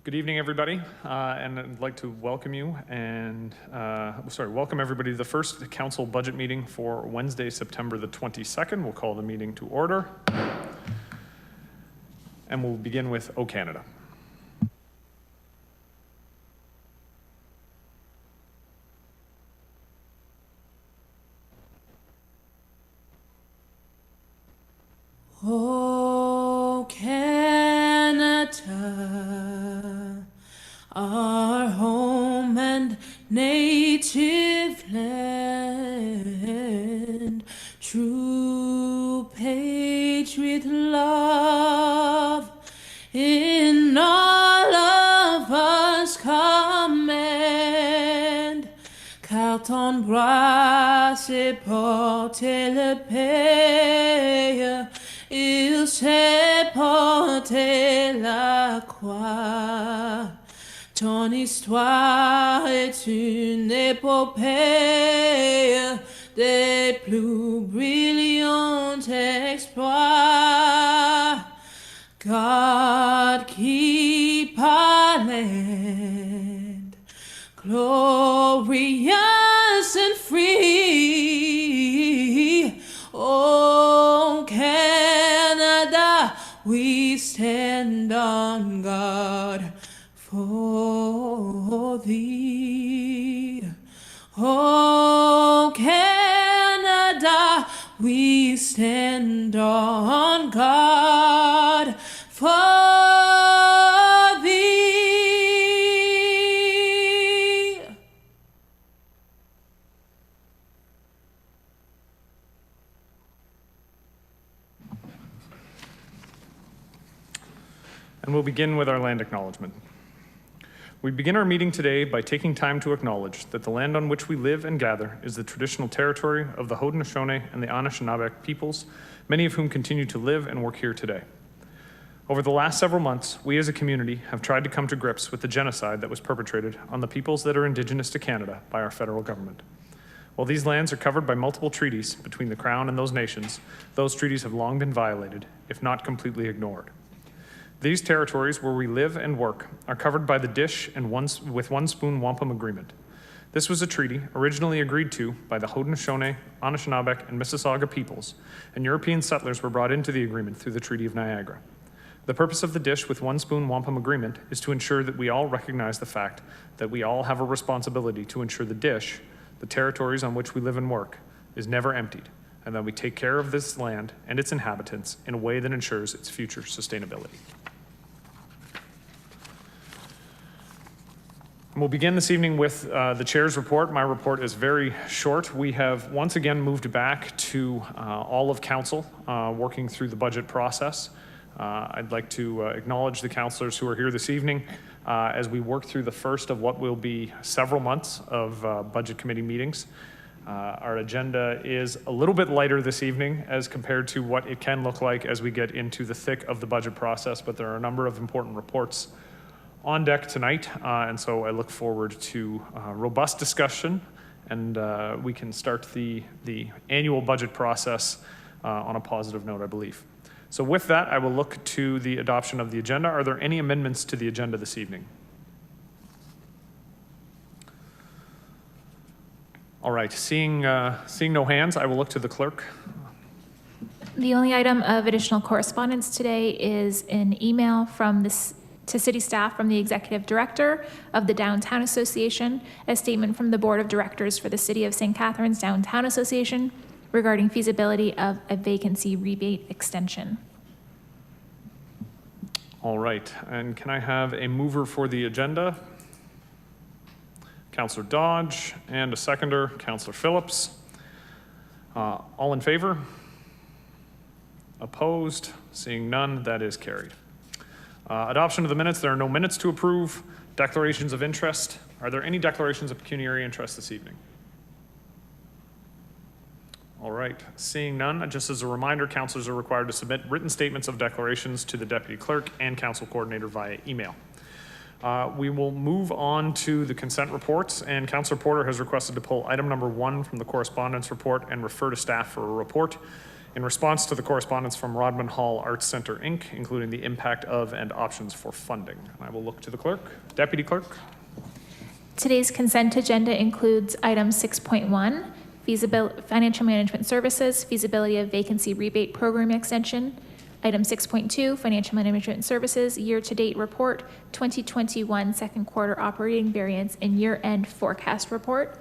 Good evening, everybody, and I'd like to welcome you and, welcome everybody to the first council budget meeting for Wednesday, September the 22nd. We'll call the meeting to order, and we'll begin with O Canada. O Canada, our home and native land, true patriot love in all of us command, car ton bras s'est porté le pays, il s'est porté la croix. Ton histoire est une épopée des plus brillants exploits. God keep our land glorious and free. Oh, Canada, we stand on guard for thee. Oh, Canada, we stand on guard for thee. And we'll begin with our land acknowledgement. We begin our meeting today by taking time to acknowledge that the land on which we live and gather is the traditional territory of the Haudenosaunee and the Anishinaabe peoples, many of whom continue to live and work here today. Over the last several months, we as a community have tried to come to grips with the genocide that was perpetrated on the peoples that are Indigenous to Canada by our federal government. While these lands are covered by multiple treaties between the Crown and those nations, those treaties have long been violated, if not completely ignored. These territories where we live and work are covered by the Dish and with One Spoon Wampum Agreement. This was a treaty originally agreed to by the Haudenosaunee, Anishinaabe, and Mississauga peoples, and European settlers were brought into the agreement through the Treaty of Niagara. The purpose of the Dish with One Spoon Wampum Agreement is to ensure that we all recognize the fact that we all have a responsibility to ensure the Dish, the territories on which we live and work, is never emptied, and that we take care of this land and its inhabitants in a way that ensures its future sustainability. And we'll begin this evening with the chair's report. My report is very short. We have once again moved back to all of council working through the budget process. I'd like to acknowledge the councillors who are here this evening as we work through the first of what will be several months of budget committee meetings. Our agenda is a little bit lighter this evening as compared to what it can look like as we get into the thick of the budget process, but there are a number of important reports on deck tonight, and so I look forward to robust discussion, and we can start the annual budget process on a positive note, I believe. So with that, I will look to the adoption of the agenda. Are there any amendments to the agenda this evening? All right, seeing no hands, I will look to the clerk. The only item of additional correspondence today is an email from to city staff from the executive director of the Downtown Association, a statement from the board of directors for the City of St. Catharines Downtown Association regarding feasibility of a vacancy rebate extension. All right, and can I have a mover for the agenda? Councillor Dodge, and a seconder, Councillor Phillips. All in favor? Opposed? Seeing none, that is carried. Adoption of the minutes. There are no minutes to approve. Declarations of interest. Are there any declarations of pecuniary interest this evening? All right, seeing none, just as a reminder, councillors are required to submit written statements of declarations to the deputy clerk and council coordinator via email. We will move on to the consent reports, and Councillor Porter has requested to pull item number 1 from the correspondence report and refer to staff for a report. in response to the correspondence from Rodman Hall Arts Center, Inc., including the impact of and options for funding. I will look to the clerk. Deputy Clerk. Today's consent agenda includes item 6.1, financial management services, feasibility of vacancy rebate program extension. Item 6.2, financial management services, year-to-date report, 2021 second quarter operating variance and year-end forecast report.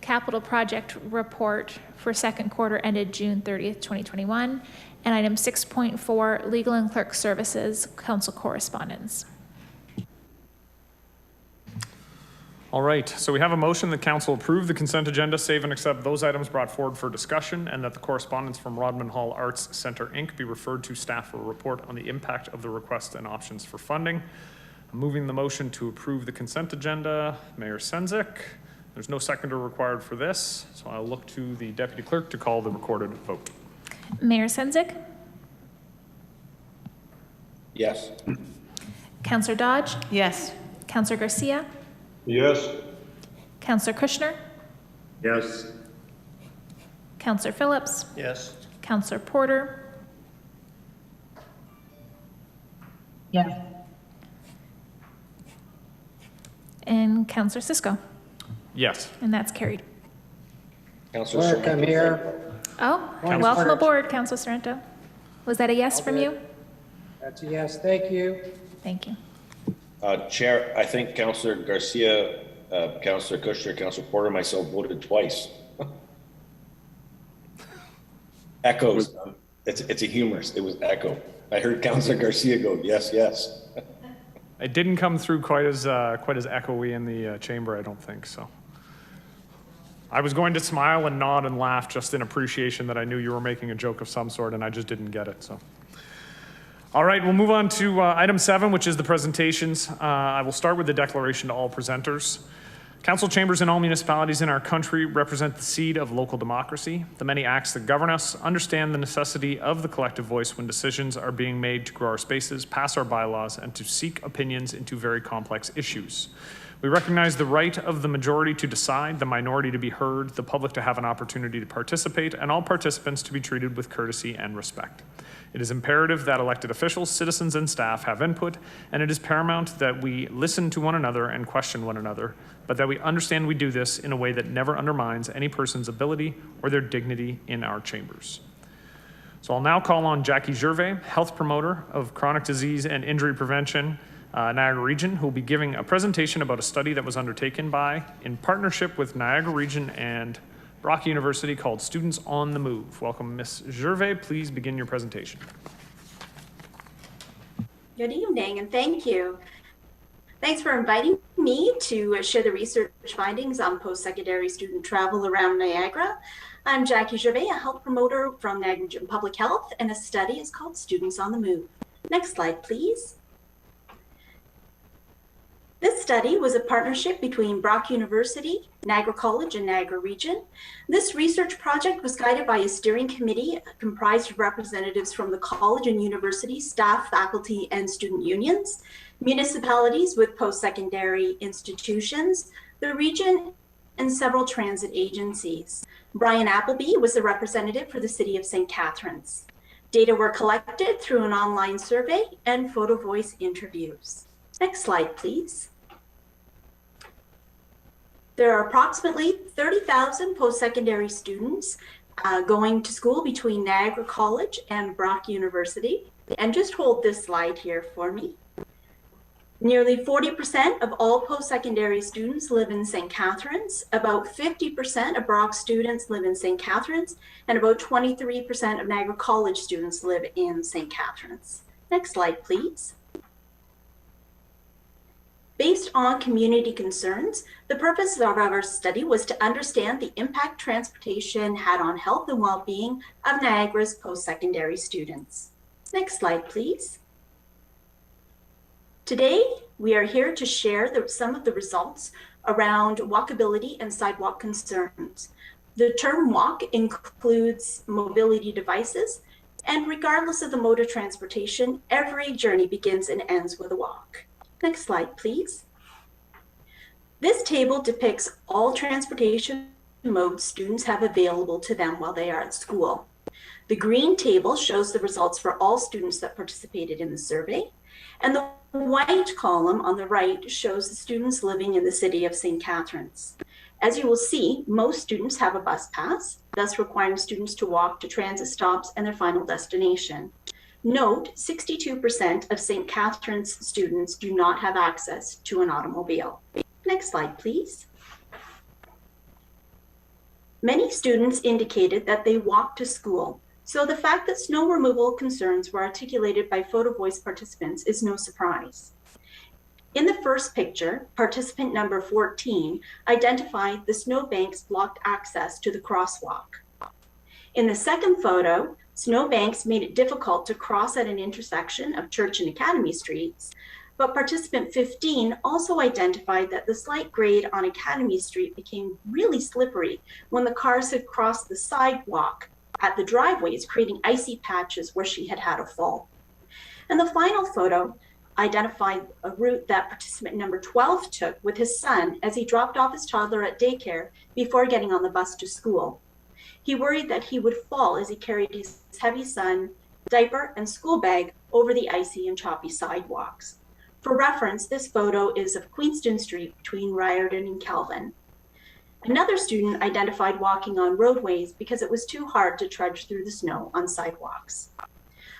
Capital project report for second quarter ended June 30th, 2021. And item 6.4, legal and clerk services, council correspondence. All right, so we have a motion that council approve the consent agenda, save and accept those items brought forward for discussion, and that the correspondence from Rodman Hall Arts Center, Inc. be referred to staff for a report on the impact of the request and options for funding. I'm moving the motion to approve the consent agenda. Mayor Sendzik. There's no seconder required for this, so I'll look to the deputy clerk to call the recorded vote. Mayor Sendzik. Yes. Councillor Dodge. Yes. Councillor Garcia. Yes. Councillor Kushner. Yes. Councillor Phillips. Yes. Councillor Porter. Yes. And Councillor Cisco. Yes. And that's carried. Councilor Clerk, I'm here. Oh, Point of welcome order. aboard, Councillor Sorrento. Was that a yes from you? That's a yes, thank you. Thank you. Chair, I think Councilor Garcia, Councilor Kushner, Councilor Porter, and myself voted twice. Echoes. It's a humorous. It was echo. I heard Councilor Garcia go, yes, yes. It didn't come through quite as echoey in the chamber, I don't think so. I was going to smile and nod and laugh just in appreciation that I knew you were making a joke of some sort, and I just didn't get it. So, all right, we'll move on to item 7, which is the presentations. I will start with the declaration to all presenters. Council chambers in all municipalities in our country represent the seed of local democracy. The many acts that govern us understand the necessity of the collective voice when decisions are being made to grow our spaces, pass our bylaws, and to seek opinions into very complex issues. We recognize the right of the majority to decide, the minority to be heard, the public to have an opportunity to participate, and all participants to be treated with courtesy and respect. It is imperative that elected officials, citizens, and staff have input, and it is paramount that we listen to one another and question one another, but that we understand we do this in a way that never undermines any person's ability or their dignity in our chambers. So I'll now call on Jackie Gervais, health promoter of chronic disease and injury prevention, Niagara Region, who will be giving a presentation about a study that was undertaken by, in partnership with Niagara Region and Brock University, called Students on the Move. Welcome, Ms. Gervais. Please begin your presentation. Good evening, and thank you. Thanks for inviting me to share the research findings on post-secondary student travel around Niagara. I'm Jackie Gervais, a health promoter from Niagara Region Public Health, and a study is called Students on the Move. Next slide, please. This study was a partnership between Brock University, Niagara College, and Niagara Region. This research project was guided by a steering committee comprised of representatives from the college and university, staff, faculty, and student unions, municipalities with post-secondary institutions, the region, and several transit agencies. Brian Appleby was the representative for the city of St. Catharines. Data were collected through an online survey and photo voice interviews. Next slide, please. There are approximately 30,000 post-secondary students going to school between Niagara College and Brock University. And just hold this slide here for me. Nearly 40% of all post-secondary students live in St. Catharines. About 50% of Brock students live in St. Catharines, and about 23% of Niagara College students live in St. Catharines. Next slide, please. Based on community concerns, the purpose of our study was to understand the impact transportation had on health and well-being of Niagara's post-secondary students. Next slide, please. Today, we are here to share some of the results around walkability and sidewalk concerns. The term walk includes mobility devices, and regardless of the mode of transportation, every journey begins and ends with a walk. Next slide, please. This table depicts all transportation modes students have available to them while they are at school. The green table shows the results for all students that participated in the survey, and the white column on the right shows the students living in the city of St. Catharines. As you will see, most students have a bus pass, thus requiring students to walk to transit stops and their final destination. Note, 62% of St. Catharines students do not have access to an automobile. Next slide, please. Many students indicated that they walked to school, so the fact that snow removal concerns were articulated by photo voice participants is no surprise. In the first picture, participant number 14 identified the snowbanks blocked access to the crosswalk. In the second photo, snowbanks made it difficult to cross at an intersection of Church and Academy Streets, but participant 15 also identified that the slight grade on Academy Street became really slippery when the cars had crossed the sidewalk at the driveways, creating icy patches where she had had a fall. And the final photo identified a route that participant number 12 took with his son as he dropped off his toddler at daycare before getting on the bus to school. He worried that he would fall as he carried his heavy son, diaper, and school bag over the icy and choppy sidewalks. For reference, this photo is of Queenston Street between Riordan and Kelvin. Another student identified walking on roadways because it was too hard to trudge through the snow on sidewalks.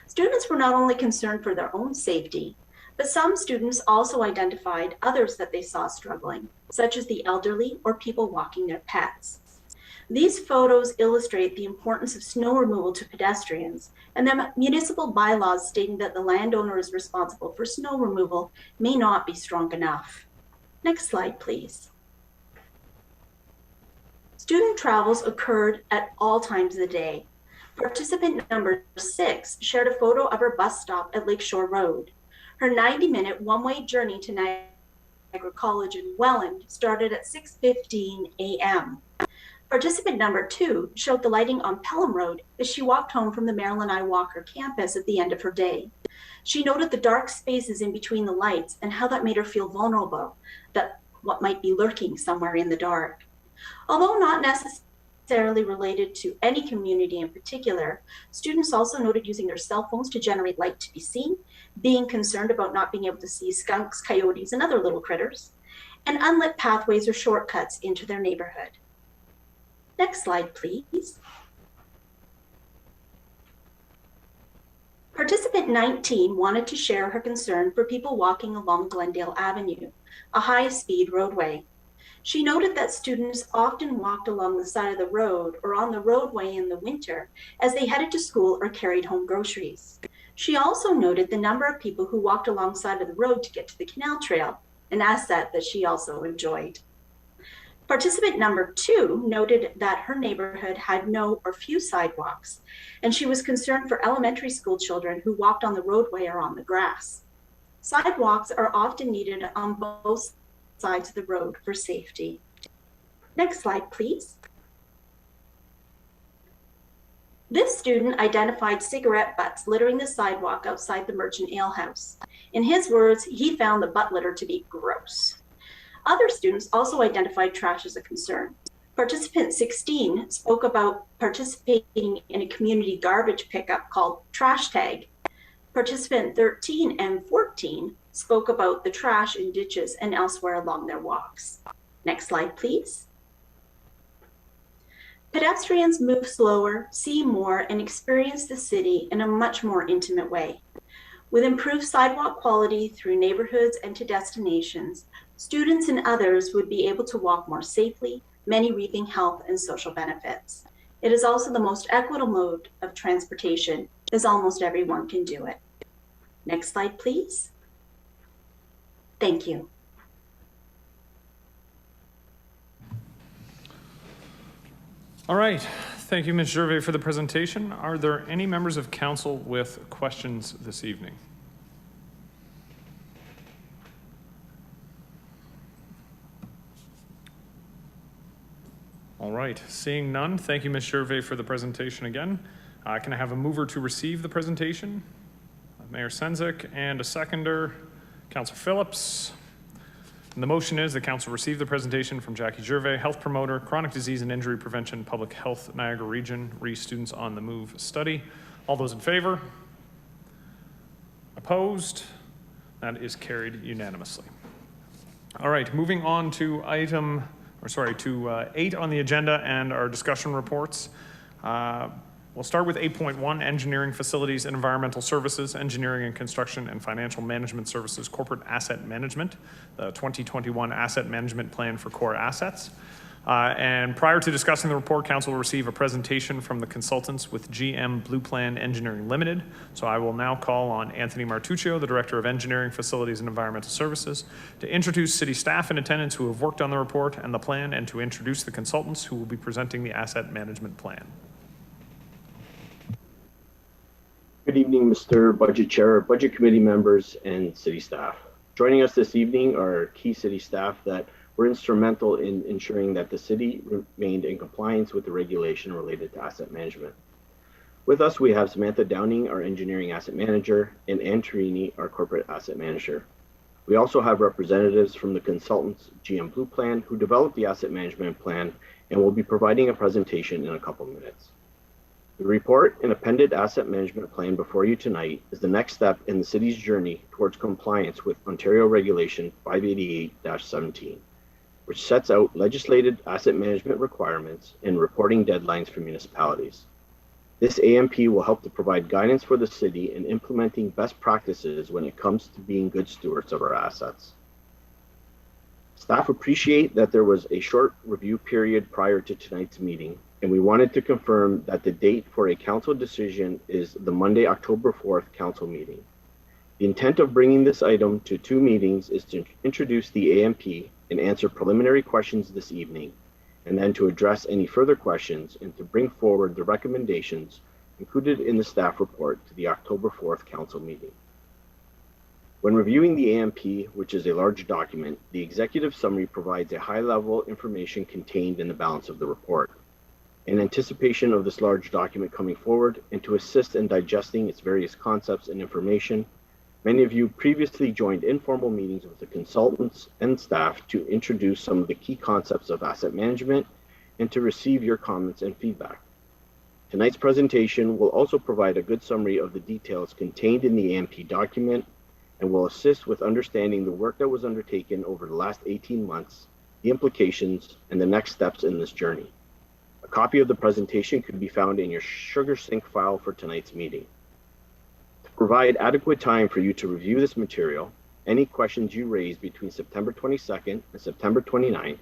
Students were not only concerned for their own safety, but some students also identified others that they saw struggling, such as the elderly or people walking their pets. These photos illustrate the importance of snow removal to pedestrians and the municipal bylaws stating that the landowner is responsible for snow removal may not be strong enough. Next slide, please. Student travels occurred at all times of the day. Participant number 6 shared a photo of her bus stop at Lakeshore Road. Her 90-minute one-way journey to Niagara College in Welland started at 6:15 a.m. Participant number 2 showed the lighting on Pelham Road as she walked home from the Marilyn I. Walker campus at the end of her day. She noted the dark spaces in between the lights and how that made her feel vulnerable, that what might be lurking somewhere in the dark. Although not necessarily related to any community in particular, students also noted using their cell phones to generate light to be seen, being concerned about not being able to see skunks, coyotes, and other little critters, and unlit pathways or shortcuts into their neighborhood. Next slide, please. Participant 19 wanted to share her concern for people walking along Glendale Avenue, a high-speed roadway. She noted that students often walked along the side of the road or on the roadway in the winter as they headed to school or carried home groceries. She also noted the number of people who walked alongside of the road to get to the canal trail, an asset that she also enjoyed. Participant number 2 noted that her neighborhood had no or few sidewalks, and she was concerned for elementary school children who walked on the roadway or on the grass. Sidewalks are often needed on both sides of the road for safety. Next slide, please. This student identified cigarette butts littering the sidewalk outside the Merchant Ale House. In his words, he found the butt litter to be gross. Other students also identified trash as a concern. Participant 16 spoke about participating in a community garbage pickup called Trash Tag. Participant 13 and 14 spoke about the trash in ditches and elsewhere along their walks. Next slide, please. Pedestrians move slower, see more, and experience the city in a much more intimate way. With improved sidewalk quality through neighborhoods and to destinations, students and others would be able to walk more safely, many reaping health and social benefits. It is also the most equitable mode of transportation, as almost everyone can do it. Next slide, please. Thank you. All right. Thank you, Ms. Gervais, for the presentation. Are there any members of council with questions this evening? All right. Seeing none, thank you, Ms. Gervais, for the presentation again. Can I have a mover to receive the presentation? Mayor Sendzik, and a seconder, Councillor Phillips. And the motion is that council receive the presentation from Jackie Gervais, health promoter, chronic disease and injury prevention, public health, Niagara Region, Students on the Move study. All those in favor? Opposed? That is carried unanimously. All right, moving on to 8 on the agenda and our discussion reports. We'll start with 8.1, Engineering, Facilities and Environmental Services, Engineering and Construction and Financial Management Services, Corporate Asset Management, the 2021 Asset Management Plan for Core Assets. And prior to discussing the report, council will receive a presentation from the consultants with GM Blue Plan Engineering Limited. So I will now call on Anthony Martuccio, the Director of Engineering, Facilities and Environmental Services, to introduce city staff in attendance who have worked on the report and the plan, and to introduce the consultants who will be presenting the asset management plan. Good evening, Mr. Budget Chair, Budget Committee members, and city staff. Joining us this evening are key city staff that were instrumental in ensuring that the city remained in compliance with the regulation related to asset management. With us, we have Samantha Downing, our engineering asset manager, and Ann Tarini, our corporate asset manager. We also have representatives from the consultants GM Blue Plan, who developed the asset management plan and will be providing a presentation in a couple minutes. The report and appended asset management plan before you tonight is the next step in the city's journey towards compliance with Ontario Regulation 588-17, which sets out legislated asset management requirements and reporting deadlines for municipalities. This AMP will help to provide guidance for the city in implementing best practices when it comes to being good stewards of our assets. Staff appreciate that there was a short review period prior to tonight's meeting, and we wanted to confirm that the date for a council decision is the Monday, October 4th council meeting. The intent of bringing this item to 2 meetings is to introduce the AMP and answer preliminary questions this evening, and then to address any further questions and to bring forward the recommendations included in the staff report to the October 4th council meeting. When reviewing the AMP, which is a large document, the executive summary provides a high-level information contained in the balance of the report. In anticipation of this large document coming forward and to assist in digesting its various concepts and information, many of you previously joined informal meetings with the consultants and staff to introduce some of the key concepts of asset management and to receive your comments and feedback. Tonight's presentation will also provide a good summary of the details contained in the AMP document and will assist with understanding the work that was undertaken over the last 18 months, the implications, and the next steps in this journey. A copy of the presentation could be found in your Sugar Sync file for tonight's meeting. To provide adequate time for you to review this material, any questions you raise between September 22nd and September 29th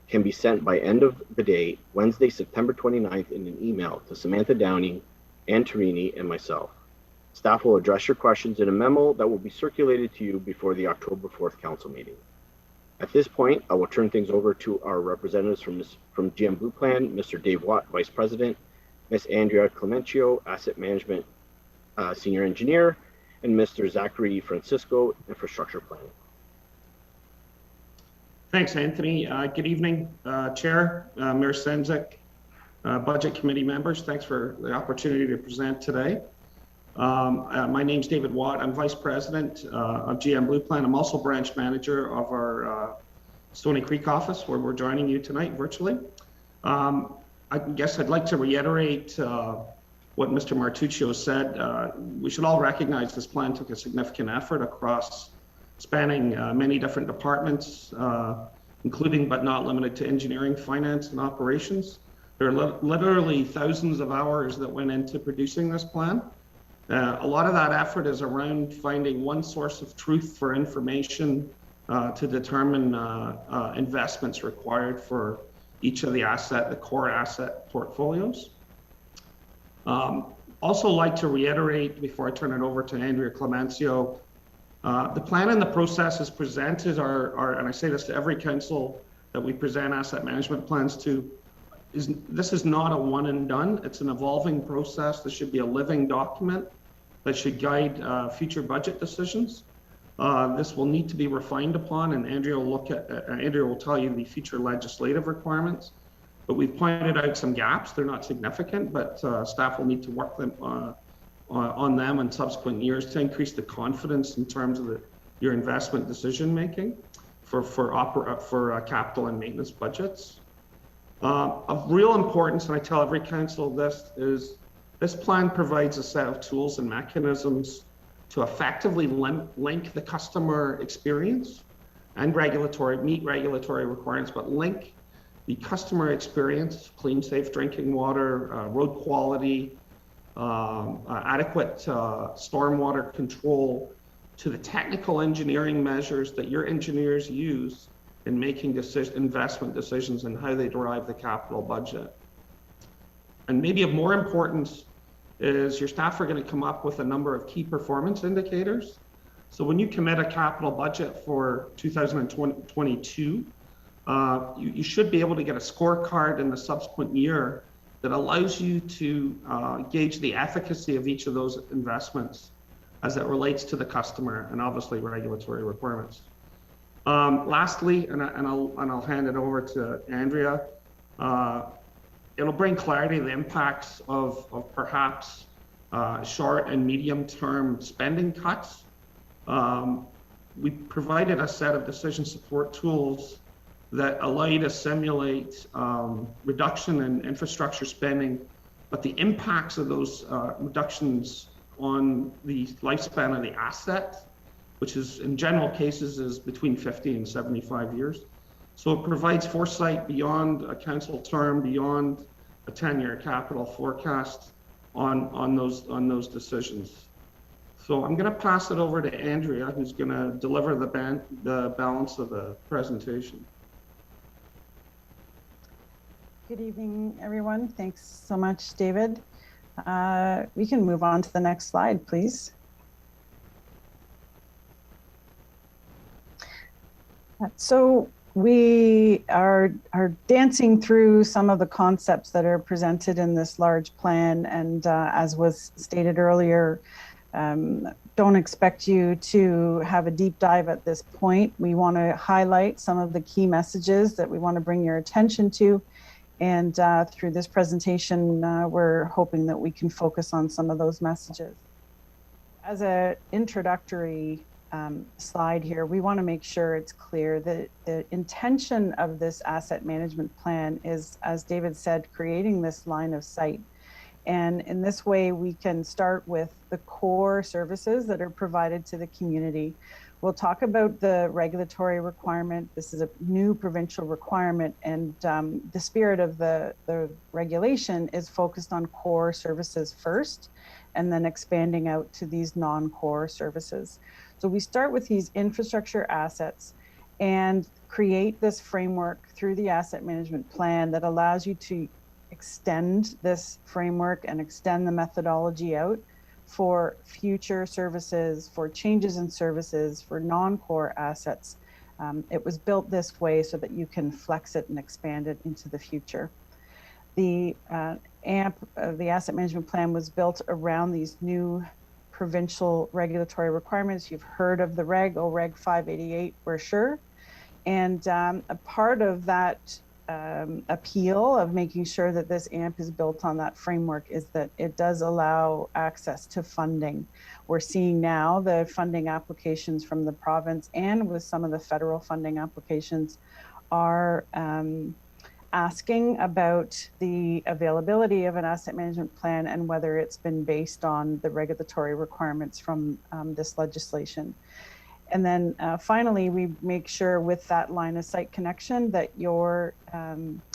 can be sent by end of the day, Wednesday, September 29th, in an email to Samantha Downing, Ann Tarini, and myself. Staff will address your questions in a memo that will be circulated to you before the October 4th council meeting. At this point, I will turn things over to our representatives from GM Blue Plan, Mr. Dave Watt, Vice President, Ms. Andrea Clemencio, Asset Management Senior Engineer, and Mr. Zachary Francisco, Infrastructure Planning. Thanks, Anthony. Good evening, Chair, Mayor Semzik, Budget Committee members. Thanks for the opportunity to present today. My name's David Watt. I'm Vice President of GM Blue Plan. I'm also branch manager of our Stoney Creek office, where we're joining you tonight virtually. I guess I'd like to reiterate what Mr. Martuccio said. We should all recognize this plan took a significant effort across spanning many different departments, including but not limited to engineering, finance, and operations. There are literally thousands of hours that went into producing this plan. A lot of that effort is around finding one source of truth for information to determine investments required for each of the core asset portfolios. Also like to reiterate before I turn it over to Andrea Clemencio, the plan and the processes presented are, and I say this to every council that we present asset management plans to, this is not a one and done. It's an evolving process. This should be a living document that should guide future budget decisions. This will need to be refined upon, and Andrea will tell you the future legislative requirements. But we've pointed out some gaps. They're not significant, but staff will need to work them on them in subsequent years to increase the confidence in terms of your investment decision making. for capital and maintenance budgets. Of real importance, and I tell every council this, is this plan provides a set of tools and mechanisms to effectively link the customer experience and meet regulatory requirements, but link the customer experience, clean, safe drinking water, road quality, adequate stormwater control, to the technical engineering measures that your engineers use in making investment decisions and how they derive the capital budget. And maybe of more importance is your staff are going to come up with a number of key performance indicators. So when you commit a capital budget for 2022, you should be able to get a scorecard in the subsequent year that allows you to gauge the efficacy of each of those investments as it relates to the customer and obviously regulatory requirements. Lastly, and I'll hand it over to Andrea, it'll bring clarity to the impacts of perhaps short and medium term spending cuts. We provided a set of decision support tools that allow you to simulate reduction in infrastructure spending, but the impacts of those reductions on the lifespan of the asset, which is in general cases is between 50 and 75 years. So it provides foresight beyond a council term, beyond a 10-year capital forecast on those decisions. So I'm going to pass it over to Andrea, who's going to deliver the balance of the presentation. Good evening, everyone. Thanks so much, David. We can move on to the next slide, please. So we are dancing through some of the concepts that are presented in this large plan, and as was stated earlier, don't expect you to have a deep dive at this point. We want to highlight some of the key messages that we want to bring your attention to. And through this presentation, we're hoping that we can focus on some of those messages. As an introductory slide here, we want to make sure it's clear that the intention of this asset management plan is, as David said, creating this line of sight. And in this way, we can start with the core services that are provided to the community. We'll talk about the regulatory requirement. This is a new provincial requirement, and the spirit of the regulation is focused on core services first, and then expanding out to these non-core services. So we start with these infrastructure assets and create this framework through the asset management plan that allows you to extend this framework and extend the methodology out for future services, for changes in services, for non-core assets. It was built this way so that you can flex it and expand it into the future. The AMP, the asset management plan, was built around these new provincial regulatory requirements. You've heard of the Reg 588, we're sure. And a part of that appeal of making sure that this AMP is built on that framework is that it does allow access to funding. We're seeing now the funding applications from the province and with some of the federal funding applications are asking about the availability of an asset management plan and whether it's been based on the regulatory requirements from this legislation. And then finally, we make sure with that line of sight connection that your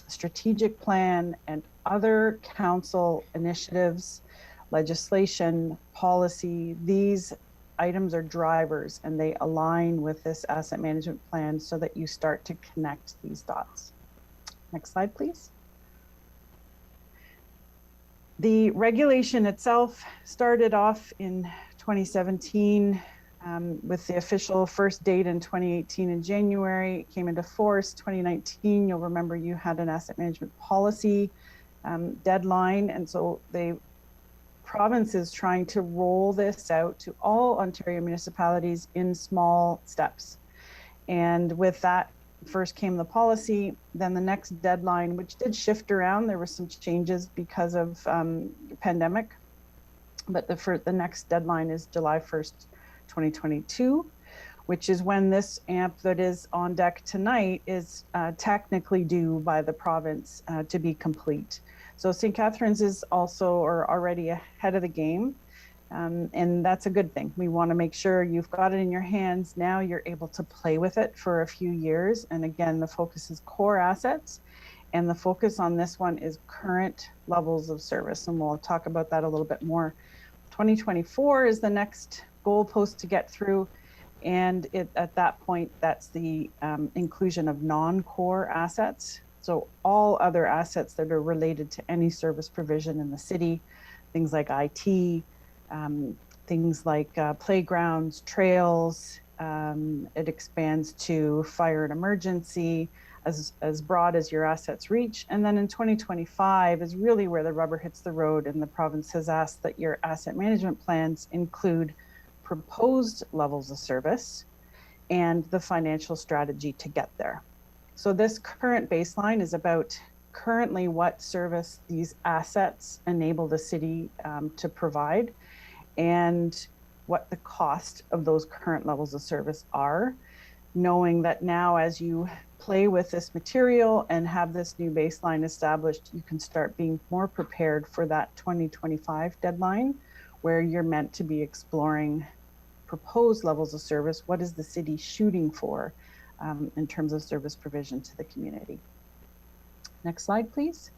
strategic plan and other council initiatives, legislation, policy, these items are drivers and they align with this asset management plan so that you start to connect these dots. Next slide, please. The regulation itself started off in 2017 with the official first date in 2018 in January. It came into force 2019. You'll remember you had an asset management policy deadline. And so the province is trying to roll this out to all Ontario municipalities in small steps. And with that, first came the policy, then the next deadline, which did shift around. There were some changes because of pandemic, but the next deadline is July 1st, 2022. which is when this AMP that is on deck tonight is technically due by the province to be complete. So St. Catharines is also or already ahead of the game. And that's a good thing. We want to make sure you've got it in your hands. Now you're able to play with it for a few years. And again, the focus is core assets. And the focus on this one is current levels of service. And we'll talk about that a little bit more. 2024 is the next goalpost to get through. And at that point, that's the inclusion of non-core assets. So all other assets that are related to any service provision in the city, things like IT, things like playgrounds, trails. It expands to fire and emergency, as broad as your assets reach. And then in 2025 is really where the rubber hits the road, and the province has asked that your asset management plans include proposed levels of service and the financial strategy to get there. So this current baseline is about currently what service these assets enable the city to provide, and what the cost of those current levels of service are, knowing that now as you play with this material and have this new baseline established, you can start being more prepared for that 2025 deadline, where you're meant to be exploring proposed levels of service. What is the city shooting for in terms of service provision to the community? Next slide, please.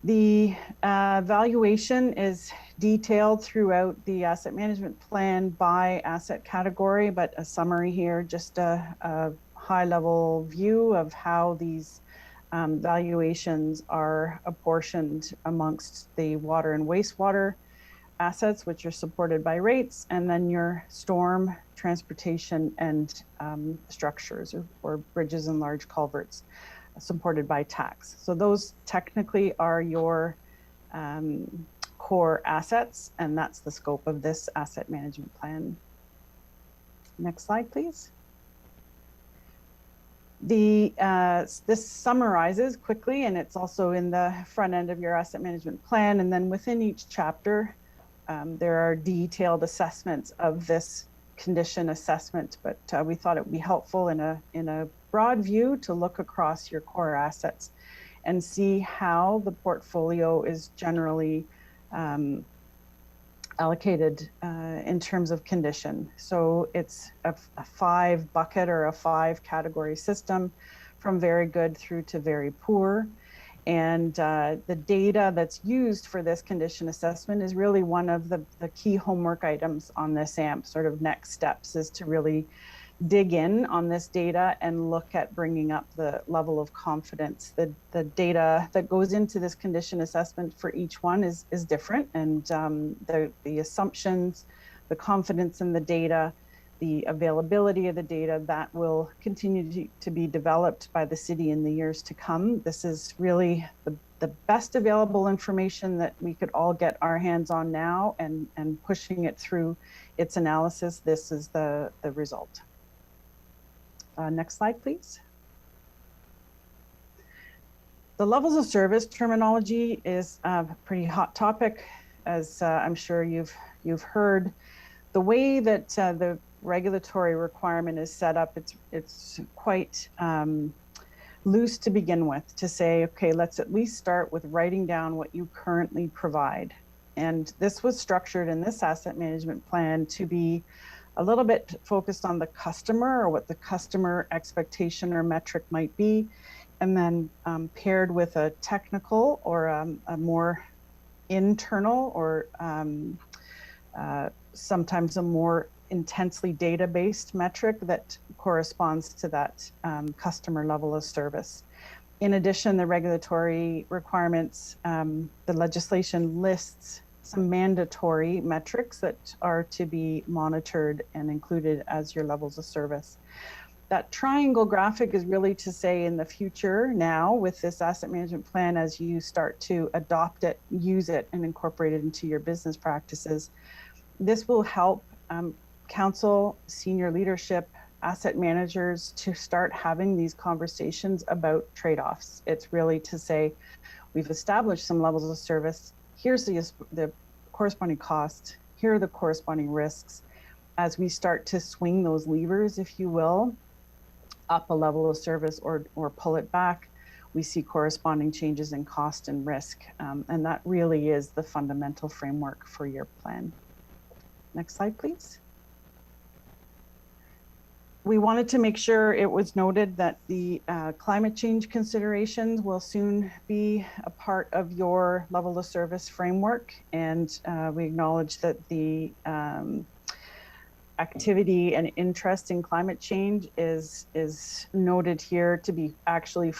The valuation is detailed throughout the asset management plan by asset category, but a summary here, just a high-level view of how these valuations are apportioned amongst the water and wastewater assets, which are supported by rates, and then your storm, transportation, and structures or bridges and large culverts supported by tax. So those technically are your core assets, and that's the scope of this asset management plan. Next slide, please. This summarizes quickly, and it's also in the front end of your asset management plan. And then within each chapter, there are detailed assessments of this condition assessment, but we thought it would be helpful in a broad view to look across your core assets and see how the portfolio is generally allocated in terms of condition. So it's a 5 bucket or a 5 category system, from very good through to very poor. And the data that's used for this condition assessment is really one of the key homework items on this AMP. Sort of next steps is to really dig in on this data and look at bringing up the level of confidence. The data that goes into this condition assessment for each one is different, and the assumptions, the confidence in the data, the availability of the data, that will continue to be developed by the city in the years to come. This is really the best available information that we could all get our hands on now, and pushing it through its analysis, this is the result. Next slide, please. The levels of service terminology is a pretty hot topic, as I'm sure you've heard. The way that the regulatory requirement is set up, it's quite loose to begin with, to say, okay, let's at least start with writing down what you currently provide. And this was structured in this asset management plan to be a little bit focused on the customer, or what the customer expectation or metric might be, and then paired with a technical or a more internal, or sometimes a more intensely data-based metric that corresponds to that customer level of service. In addition, the regulatory requirements, the legislation lists some mandatory metrics that are to be monitored and included as your levels of service. That triangle graphic is really to say, in the future now with this asset management plan, as you start to adopt it, use it, and incorporate it into your business practices, this will help council, senior leadership, asset managers to start having these conversations about trade-offs. It's really to say, we've established some levels of service. Here's the corresponding cost. Here are the corresponding risks. as we start to swing those levers, if you will, up a level of service or pull it back, we see corresponding changes in cost and risk. And that really is the fundamental framework for your plan. Next slide, please. We wanted to make sure it was noted that the climate change considerations will soon be a part of your level of service framework. And we acknowledge that the activity and interest in climate change is noted here to be actually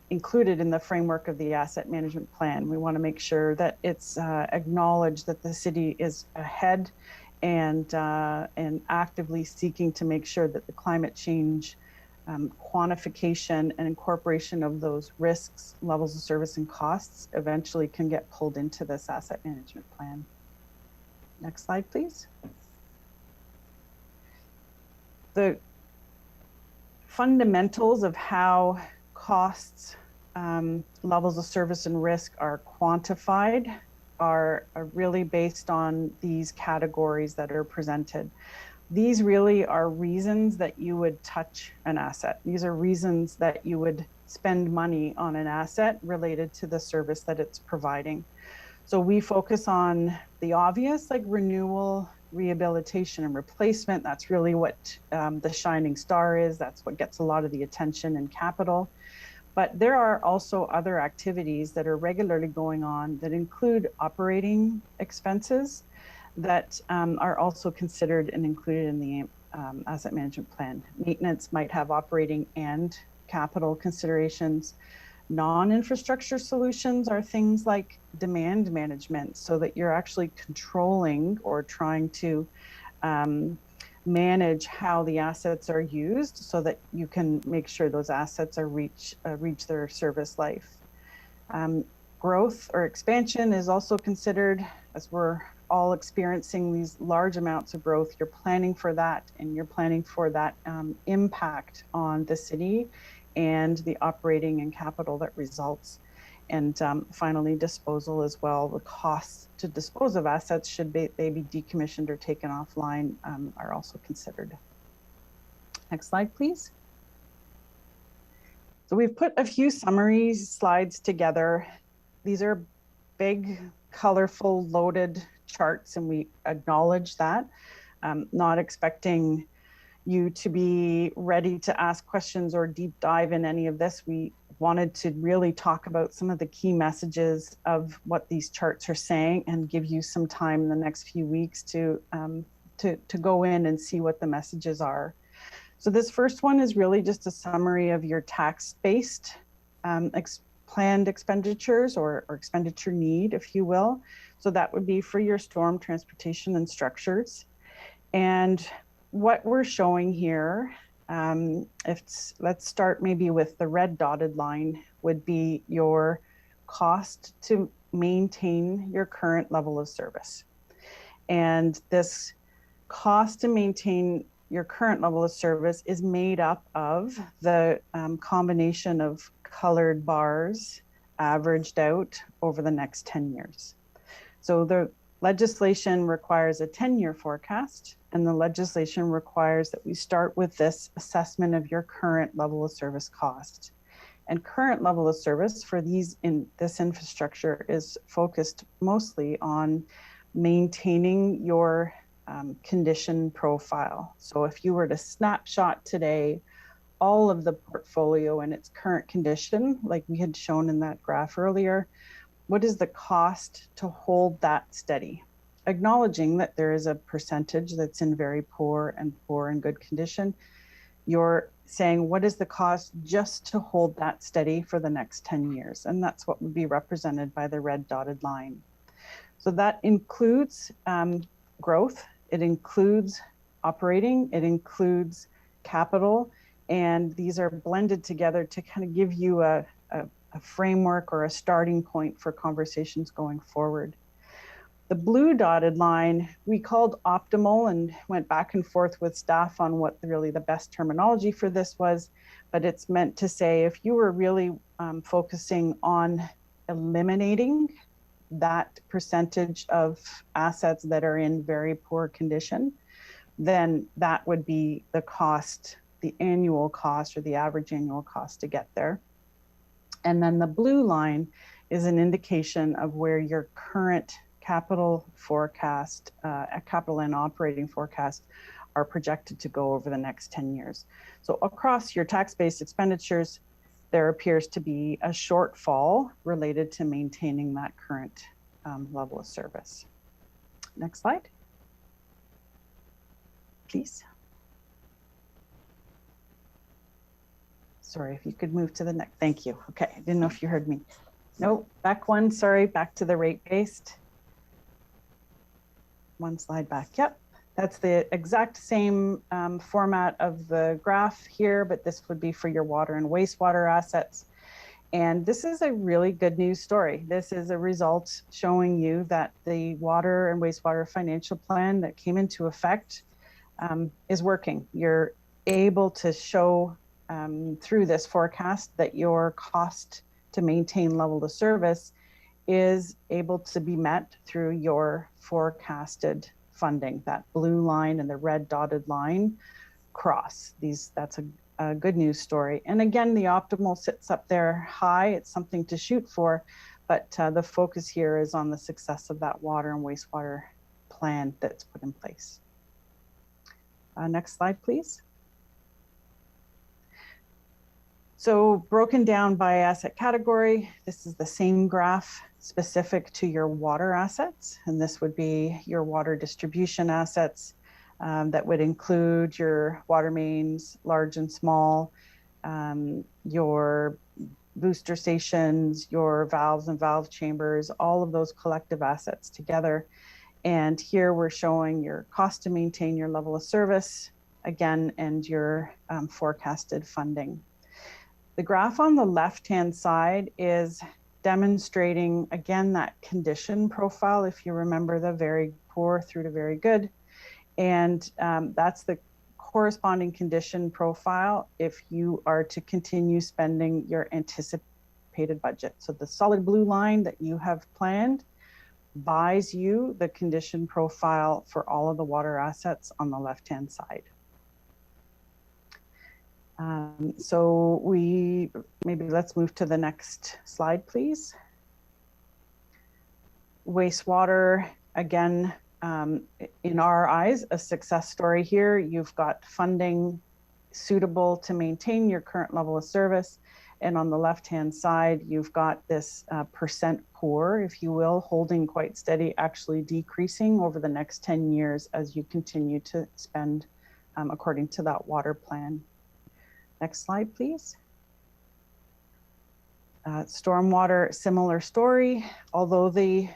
included in the framework of the asset management plan. We want to make sure that it's acknowledged that the city is ahead and actively seeking to make sure that the climate change quantification and incorporation of those risks, levels of service, and costs eventually can get pulled into this asset management plan. Next slide, please. The fundamentals of how costs, levels of service, and risk are quantified are really based on these categories that are presented. These really are reasons that you would touch an asset. These are reasons that you would spend money on an asset related to the service that it's providing. So we focus on the obvious, like renewal, rehabilitation, and replacement. That's really what the shining star is. That's what gets a lot of the attention and capital. But there are also other activities that are regularly going on that include operating expenses that are also considered and included in the asset management plan. Maintenance might have operating and capital considerations. Non-infrastructure solutions are things like demand management, so that you're actually controlling or trying to manage how the assets are used so that you can make sure those assets are reach their service life. Growth or expansion is also considered, as we're all experiencing these large amounts of growth. You're planning for that, and you're planning for that impact on the city and the operating and capital that results. And finally, disposal as well. The costs to dispose of assets, should they be decommissioned or taken offline, are also considered. Next slide, please. So we've put a few summary slides together. These are big, colorful, loaded charts, and we acknowledge that. Not expecting you to be ready to ask questions or deep dive in any of this. We wanted to really talk about some of the key messages of what these charts are saying and give you some time in the next few weeks to go in and see what the messages are. So this first one is really just a summary of your tax-based planned expenditures or expenditure need, if you will. So that would be for your storm, transportation, and structures. And what we're showing here, let's start maybe with the red dotted line, would be your cost to maintain your current level of service. And this cost to maintain your current level of service is made up of the combination of colored bars averaged out over the next 10 years. So the legislation requires a 10-year forecast, and the legislation requires that we start with this assessment of your current level of service cost. And current level of service for this infrastructure is focused mostly on maintaining your condition profile. So if you were to snapshot today all of the portfolio in its current condition, like we had shown in that graph earlier, what is the cost to hold that steady? Acknowledging that there is a percentage that's in very poor and good condition, you're saying, what is the cost just to hold that steady for the next 10 years? And that's what would be represented by the red dotted line. So that includes growth, it includes operating, it includes capital, and these are blended together to kind of give you a framework or a starting point for conversations going forward. The blue dotted line we called optimal and went back and forth with staff on what really the best terminology for this was, but it's meant to say if you were really focusing on eliminating that percentage of assets that are in very poor condition, then that would be the cost, the annual cost or the average annual cost to get there. And then the blue line is an indication of where your current capital forecast, capital and operating forecast are projected to go over the next 10 years. So across your tax-based expenditures, there appears to be a shortfall related to maintaining that current level of service. Next slide, please. Sorry, if you could move to the next. Thank you. Okay, I didn't know if you heard me. Nope, back one, sorry, back to the rate-based. One slide back, yep. That's the exact same format of the graph here, but this would be for your water and wastewater assets. And this is a really good news story. This is a result showing you that the water and wastewater financial plan that came into effect is working. You're able to show through this forecast that your cost to maintain level of service is able to be met through your forecasted funding. That blue line and the red dotted line cross these. That's a good news story. And again, the optimal sits up there high. It's something to shoot for, but the focus here is on the success of that water and wastewater plan that's put in place. Next slide, please. So broken down by asset category, this is the same graph specific to your water assets. And this would be your water distribution assets that would include your water mains, large and small, your booster stations, your valves and valve chambers, all of those collective assets together. And here we're showing your cost to maintain your level of service, again, and your forecasted funding. The graph on the left-hand side is demonstrating, again, that condition profile, if you remember the very poor through to very good. And that's the corresponding condition profile if you are to continue spending your anticipated budget. So the solid blue line that you have planned buys you the condition profile for all of the water assets on the left-hand side. So maybe let's move to the next slide, please. Wastewater, again, in our eyes, a success story here. You've got funding suitable to maintain your current level of service. And on the left-hand side, you've got this percent poor, if you will, holding quite steady, actually decreasing over the next 10 years as you continue to spend according to that water plan. Next slide, please. Stormwater, similar story, although the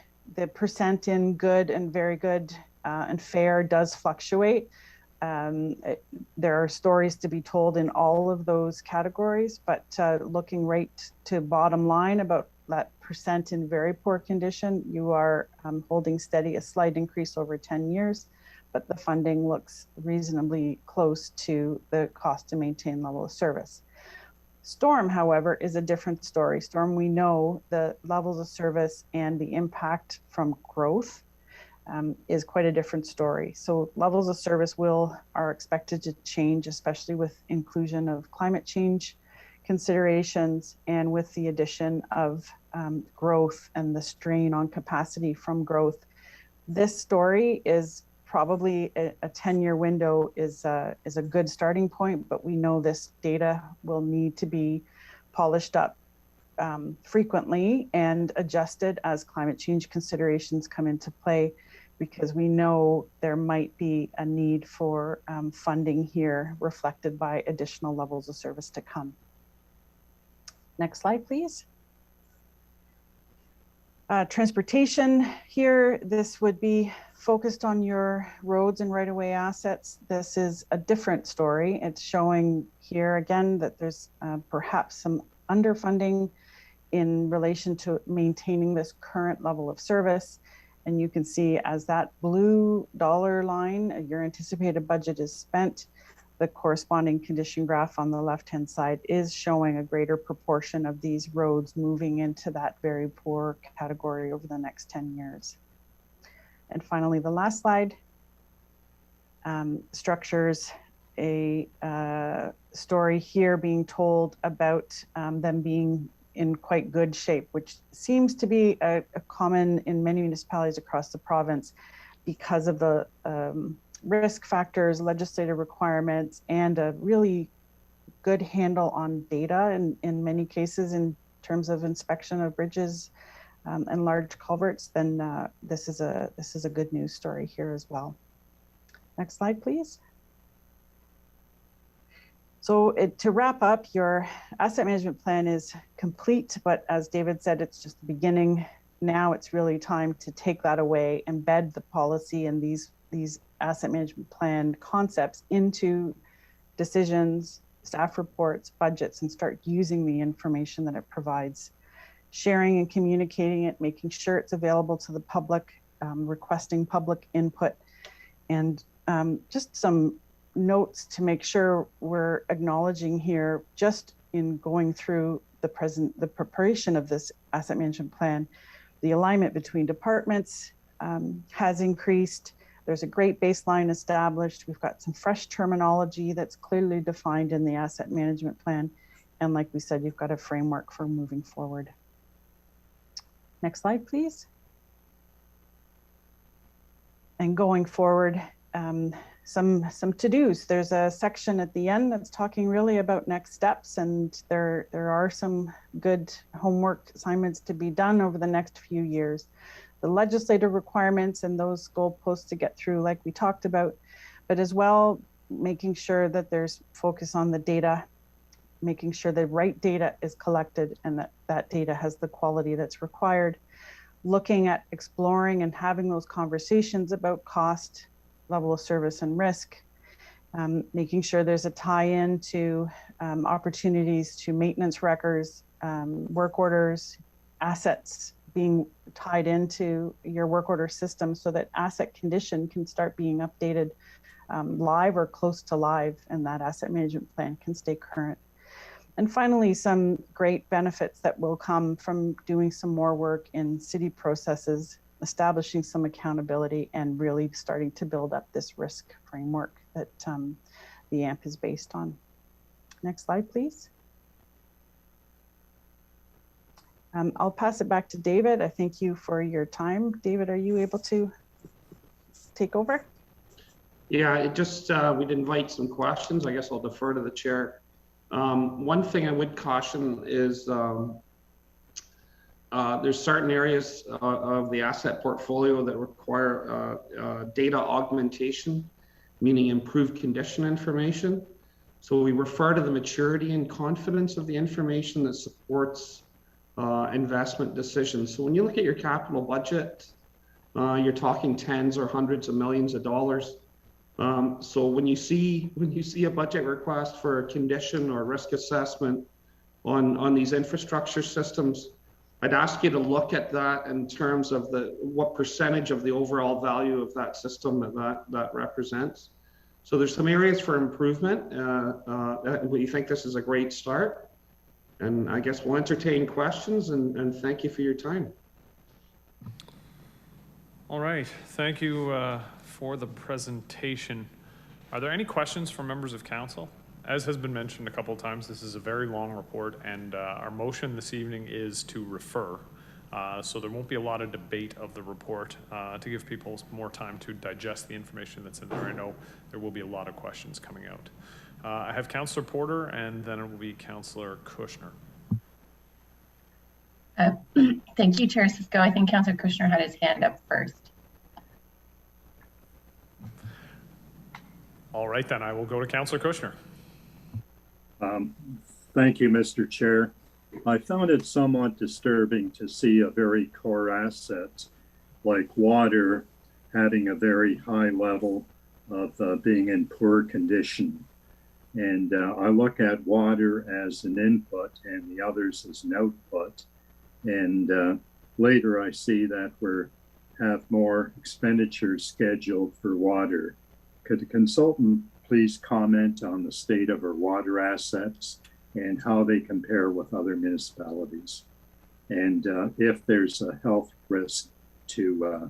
percent in good and very good and fair does fluctuate. There are stories to be told in all of those categories, but looking right to bottom line about that percent in very poor condition, you are holding steady, a slight increase over 10 years. But the funding looks reasonably close to the cost to maintain level of service. Storm, however, is a different story. Storm, we know the levels of service and the impact from growth is quite a different story. So levels of service are expected to change, especially with inclusion of climate change considerations and with the addition of growth and the strain on capacity from growth. This story is probably a 10-year window is a good starting point, but we know this data will need to be polished up frequently and adjusted as climate change considerations come into play, because we know there might be a need for funding here reflected by additional levels of service to come. Next slide, please. Transportation here, this would be focused on your roads and right-of-way assets. This is a different story. It's showing here again that there's perhaps some underfunding in relation to maintaining this current level of service. And you can see as that blue dollar line, your anticipated budget is spent, the corresponding condition graph on the left-hand side is showing a greater proportion of these roads moving into that very poor category over the next 10 years. And finally, the last slide. structures a story here being told about them being in quite good shape, which seems to be a common in many municipalities across the province because of the risk factors, legislative requirements, and a really good handle on data in many cases in terms of inspection of bridges and large culverts. Then this is a good news story here as well. Next slide, please. So to wrap up, your asset management plan is complete, but as David said, it's just the beginning. Now it's really time to take that away, embed the policy and these asset management plan concepts into decisions, staff reports, budgets, and start using the information that it provides, sharing and communicating it, making sure it's available to the public, requesting public input, and just some notes to make sure we're acknowledging here, just in going through the preparation of this asset management plan, the alignment between departments has increased. There's a great baseline established. We've got some fresh terminology that's clearly defined in the asset management plan. And like we said, you've got a framework for moving forward. Next slide, please. And going forward, some to-dos. There's a section at the end that's talking really about next steps, and there are some good homework assignments to be done over the next few years. The legislative requirements and those goalposts to get through, like we talked about, but as well, making sure that there's focus on the data, making sure the right data is collected and that data has the quality that's required, looking at exploring and having those conversations about cost, level of service and risk, making sure there's a tie-in to opportunities to maintenance records, work orders, assets being tied into your work order system so that asset condition can start being updated live or close to live, and that asset management plan can stay current. And finally, some great benefits that will come from doing some more work in city processes, establishing some accountability, and really starting to build up this risk framework that the AMP is based on. Next slide, please. I'll pass it back to David. I thank you for your time. David, are you able to take over? Yeah, it just, we'd invite some questions. I guess I'll defer to the chair. One thing I would caution is there's certain areas of the asset portfolio that require data augmentation, meaning improved condition information. So we refer to the maturity and confidence of the information that supports investment decisions. So when you look at your capital budget, you're talking tens or hundreds of millions of dollars. So when you see a budget request for a condition or risk assessment on these infrastructure systems, I'd ask you to look at that in terms of what percentage of the overall value of that system that represents. So there's some areas for improvement. We think this is a great start. And I guess we'll entertain questions and thank you for your time. All right, thank you for the presentation. Are there any questions from members of council? As has been mentioned a couple of times, this is a very long report, and our motion this evening is to refer. So there won't be a lot of debate of the report to give people more time to digest the information that's in there. I know there will be a lot of questions coming out. I have Councillor Porter, and then it will be Councillor Kushner. Thank you, Chair Cisco. I think Councillor Kushner had his hand up first. All right, then I will go to Councillor Kushner. Thank you, Mr. Chair. I found it somewhat disturbing to see a very core asset like water having a very high level of being in poor condition. And I look at water as an input and the others as an output. And later I see that we have more expenditures scheduled for water. Could the consultant please comment on the state of our water assets and how they compare with other municipalities? And if there's a health risk to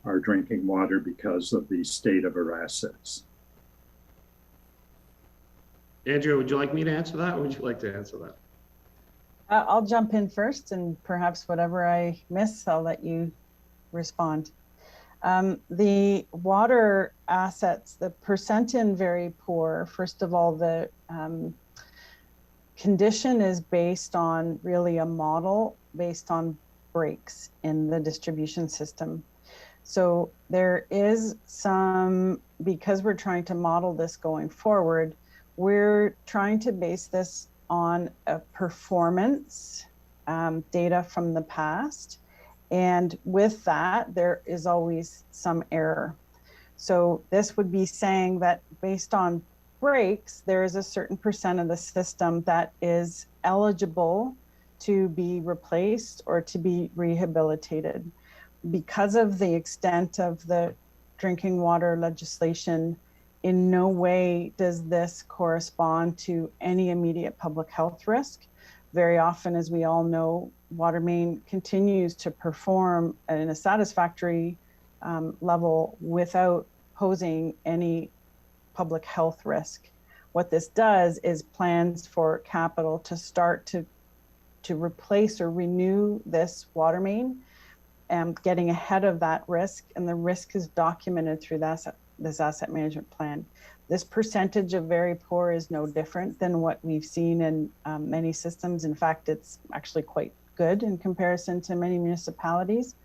our drinking water because of the state of our assets. Andrea, would you like me to answer that, or would you like to answer that? I'll jump in first, and perhaps whatever I miss, I'll let you respond. The water assets, the percent in very poor, first of all, the condition is based on really a model based on breaks in the distribution system. So there is some, because we're trying to model this going forward, we're trying to base this on a performance data from the past. And with that, there is always some error. So this would be saying that based on breaks, there is a certain percent of the system that is eligible to be replaced or to be rehabilitated. Because of the extent of the drinking water legislation, in no way does this correspond to any immediate public health risk. Very often, as we all know, water main continues to perform in a satisfactory level without posing any public health risk. What this does is plans for capital to start to replace or renew this water main, and getting ahead of that risk, and the risk is documented through this asset management plan. This percentage of very poor is no different than what we've seen in many systems. In fact, it's actually quite good in comparison to many municipalities.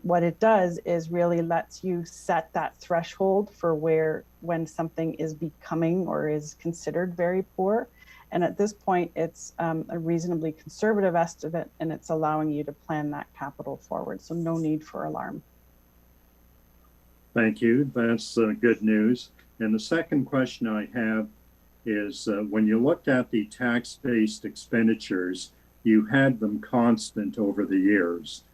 What it does is really lets you set that threshold for when something is becoming or is considered very poor. And at this point, it's a reasonably conservative estimate, and it's allowing you to plan that capital forward. So no need for alarm. Thank you. That's good news. And the second question I have is when you looked at the tax-based expenditures, you had them constant over the years.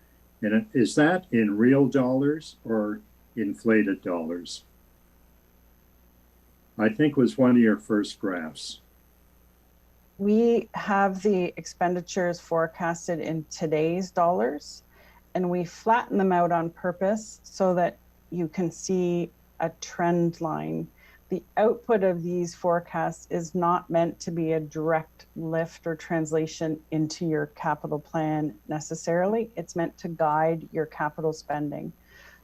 And is that in real dollars or inflated dollars? I think it was one of your first graphs. We have the expenditures forecasted in today's dollars, and we flatten them out on purpose so that you can see a trend line. The output of these forecasts is not meant to be a direct lift or translation into your capital plan necessarily. It's meant to guide your capital spending.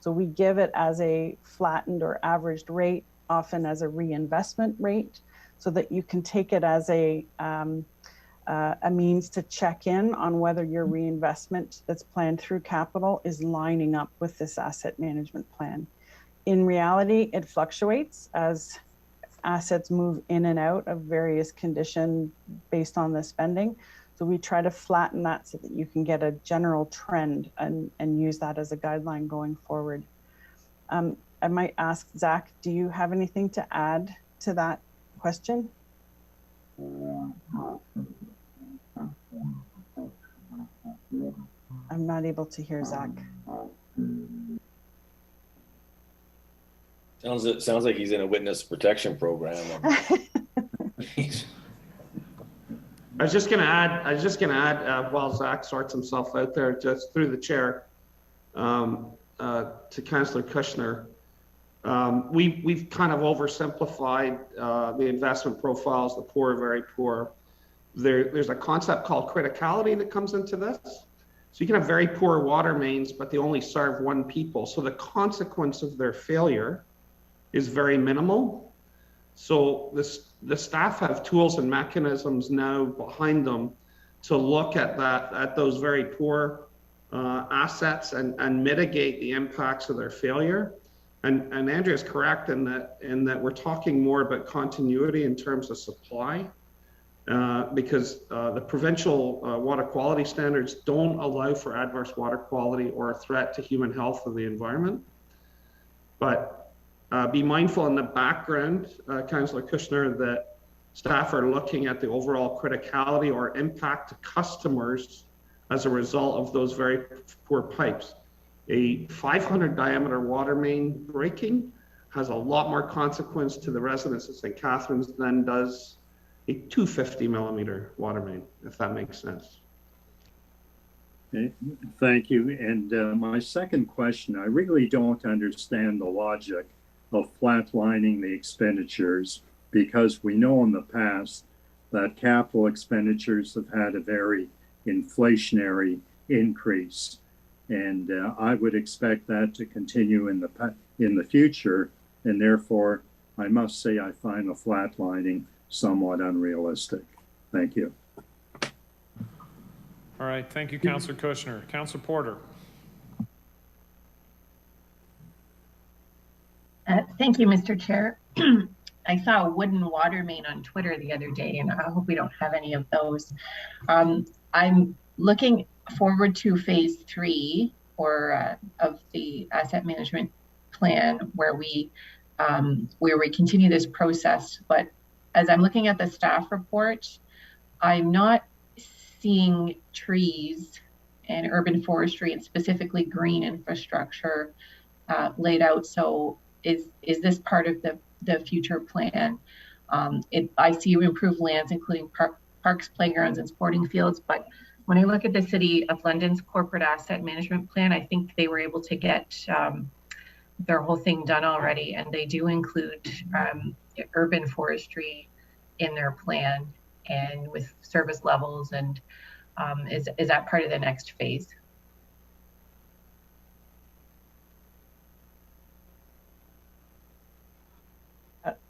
So we give it as a flattened or averaged rate, often as a reinvestment rate, so that you can take it as a means to check in on whether your reinvestment that's planned through capital is lining up with this asset management plan. In reality, it fluctuates as assets move in and out of various conditions based on the spending. So we try to flatten that so that you can get a general trend and use that as a guideline going forward. I might ask Zach, do you have anything to add to that question? I'm not able to hear Zach. Sounds like he's in a witness protection program. I was just going to add, while Zach sorts himself out there, just through the chair, to Councillor Kushner. We've kind of oversimplified the investment profiles, the poor, very poor. There's a concept called criticality that comes into this. So you can have very poor water mains, but they only serve one people. So the consequence of their failure is very minimal. So the staff have tools and mechanisms now behind them to look at those very poor assets and mitigate the impacts of their failure. And Andrea is correct in that we're talking more about continuity in terms of supply, because the provincial water quality standards don't allow for adverse water quality or a threat to human health or the environment. But be mindful in the background, Councillor Kushner, that staff are looking at the overall criticality or impact to customers as a result of those very poor pipes. A 500 diameter water main breaking has a lot more consequence to the residents of St. Catharines than does a 250 millimeter water main, if that makes sense. Thank you. And my second question, I really don't understand the logic of flatlining the expenditures, because we know in the past that capital expenditures have had a very inflationary increase. And I would expect that to continue in the future. And therefore, I must say I find the flatlining somewhat unrealistic. Thank you. All right, thank you, Councillor Kushner. Councillor Porter. Thank you, Mr. Chair. I saw a wooden water main on Twitter the other day, and I hope we don't have any of those. I'm looking forward to phase 3 of the asset management plan, where we continue this process. But as I'm looking at the staff report, I'm not seeing trees and urban forestry and specifically green infrastructure laid out. So is this part of the future plan? I see you improve lands, including parks, playgrounds, and sporting fields. But when I look at the City of London's corporate asset management plan, I think they were able to get their whole thing done already. And they do include urban forestry in their plan, and with service levels, and is that part of the next phase?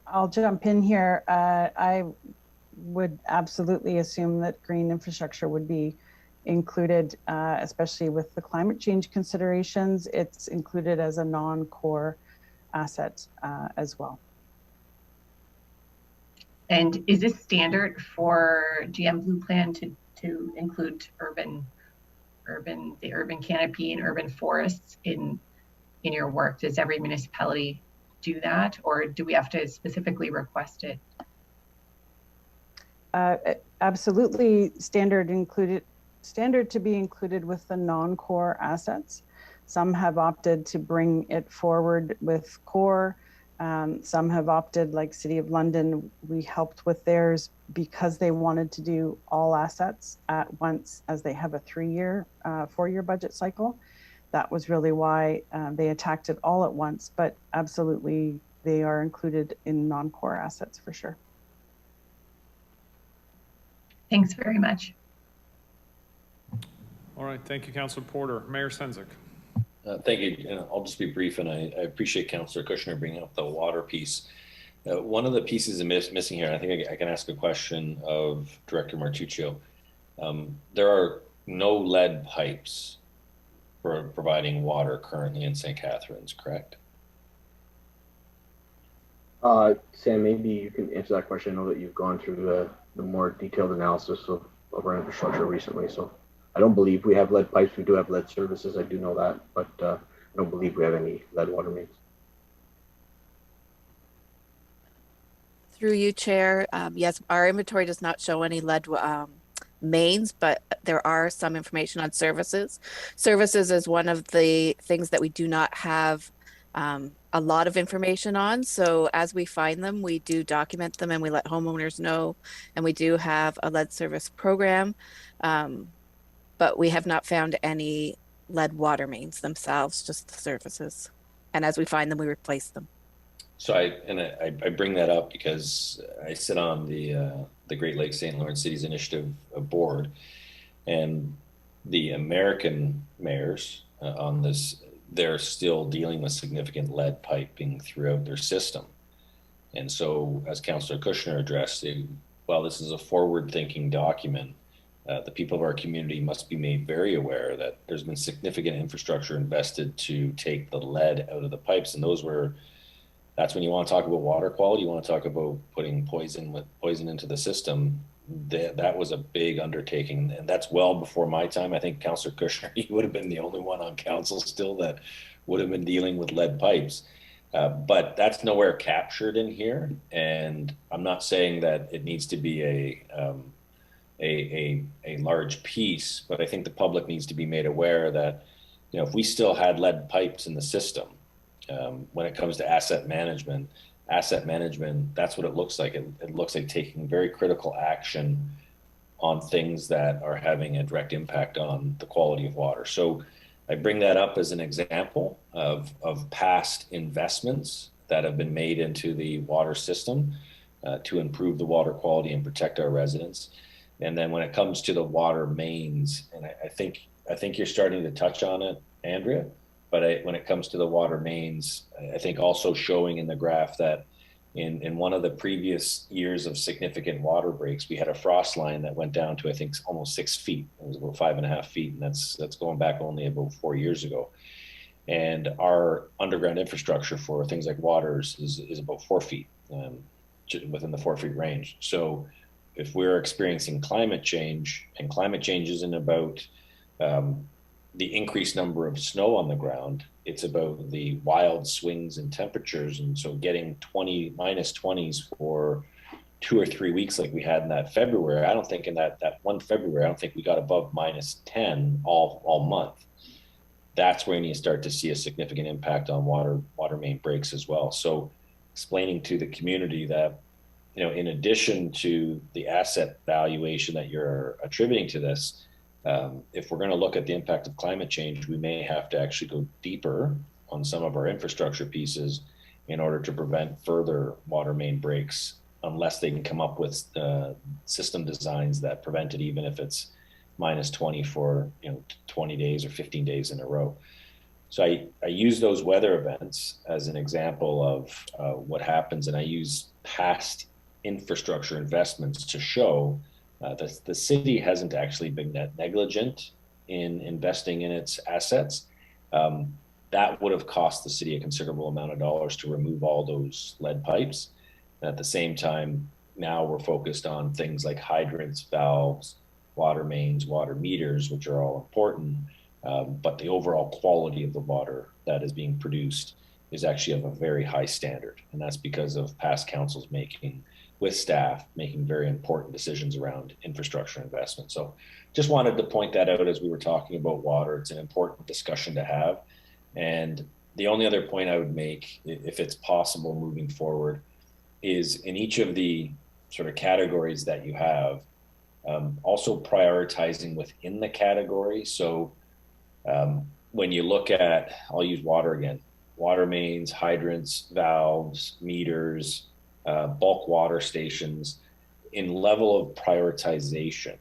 I'll jump in here. I would absolutely assume that green infrastructure would be included, especially with the climate change considerations. It's included as a non-core asset as well. And is this standard for GM Blue Plan to include the urban canopy and urban forests in your work? Does every municipality do that, or do we have to specifically request it? Absolutely standard to be included with the non-core assets. Some have opted to bring it forward with core. Some have opted, like City of London, we helped with theirs because they wanted to do all assets at once, as they have a 4-year budget cycle. That was really why they attacked it all at once, but absolutely they are included in non-core assets for sure. Thanks very much. All right, thank you, Councillor Porter. Mayor Sendzik. Thank you. I'll just be brief, and I appreciate Councillor Kushner bringing up the water piece. One of the pieces missing here, and I think I can ask a question of Director Martuccio. There are no lead pipes for providing water currently in St. Catharines, correct? Sam, maybe you can answer that question. I know that you've gone through the more detailed analysis of our infrastructure recently, so I don't believe we have lead pipes. We do have lead services. I do know that, but I don't believe we have any lead water mains. Through you, Chair. Yes, our inventory does not show any lead mains, but there are some information on services. Services is one of the things that we do not have a lot of information on. So as we find them, we do document them and we let homeowners know. And we do have a lead service program. But we have not found any lead water mains themselves, just the services. And as we find them, we replace them. So I bring that up because I sit on the Great Lakes St. Lawrence Cities Initiative board, and the American mayors on this, they're still dealing with significant lead piping throughout their system. And so, as Councillor Kushner addressed, while this is a forward-thinking document, the people of our community must be made very aware that there's been significant infrastructure invested to take the lead out of the pipes. And that's when you want to talk about water quality, you want to talk about putting poison into the system. That was a big undertaking, and that's well before my time. I think Councillor Kushner, he would have been the only one on council still that would have been dealing with lead pipes. But that's nowhere captured in here. And I'm not saying that it needs to be a large piece, but I think the public needs to be made aware that, if we still had lead pipes in the system, when it comes to asset management, that's what it looks like. It looks like taking very critical action on things that are having a direct impact on the quality of water. So I bring that up as an example of past investments that have been made into the water system to improve the water quality and protect our residents. And then when it comes to the water mains, and I think you're starting to touch on it, Andrea, but when it comes to the water mains, I think also showing in the graph that in one of the previous years of significant water breaks, we had a frost line that went down to, I think, almost 6 feet. It was about 5.5 feet, and that's going back only about 4 years ago. And our underground infrastructure for things like waters is about 4 feet, within the 4 feet range. So if we're experiencing climate change, and climate change isn't about the increased number of snow on the ground, it's about the wild swings in temperatures. And so getting minus 20s for 2 or 3 weeks like we had in that February, I don't think in that one February, I don't think we got above minus 10 all month. That's where you start to see a significant impact on water main breaks as well. So explaining to the community that, in addition to the asset valuation that you're attributing to this, if we're going to look at the impact of climate change, we may have to actually go deeper on some of our infrastructure pieces in order to prevent further water main breaks, unless they can come up with system designs that prevent it, even if it's minus 20 for 20 days or 15 days in a row. So I use those weather events as an example of what happens, and I use past infrastructure investments to show that the city hasn't actually been that negligent in investing in its assets. That would have cost the city a considerable amount of dollars to remove all those lead pipes. And at the same time, now we're focused on things like hydrants, valves, water mains, water meters, which are all important. But the overall quality of the water that is being produced is actually of a very high standard. And that's because of past councils with staff making very important decisions around infrastructure investment. So just wanted to point that out as we were talking about water. It's an important discussion to have. And the only other point I would make, if it's possible moving forward, is in each of the sort of categories that you have, also prioritizing within the category. So when you look at, I'll use water again, water mains, hydrants, valves, meters, bulk water stations, in level of prioritization,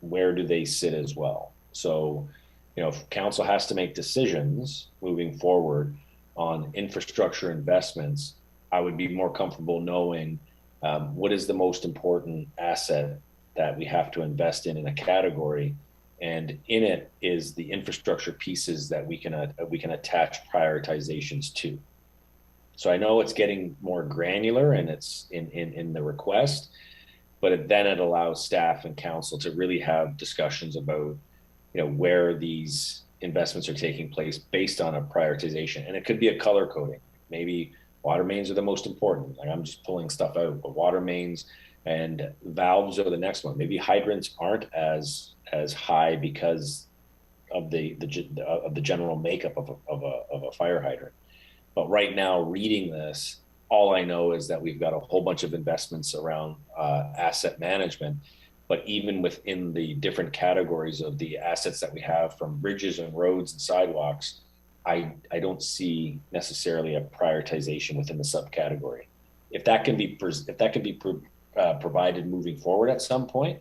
where do they sit as well? So, if council has to make decisions moving forward on infrastructure investments, I would be more comfortable knowing what is the most important asset that we have to invest in a category, and in it is the infrastructure pieces that we can attach prioritizations to. So I know it's getting more granular and it's in the request, but then it allows staff and council to really have discussions about, where these investments are taking place based on a prioritization. And it could be a color coding. Maybe water mains are the most important. Like, I'm just pulling stuff out, but water mains and valves are the next one. Maybe hydrants aren't as high because of the general makeup of a fire hydrant. But right now, reading this, all I know is that we've got a whole bunch of investments around asset management. But even within the different categories of the assets that we have, from bridges and roads and sidewalks, I don't see necessarily a prioritization within the subcategory. If that can be provided moving forward at some point,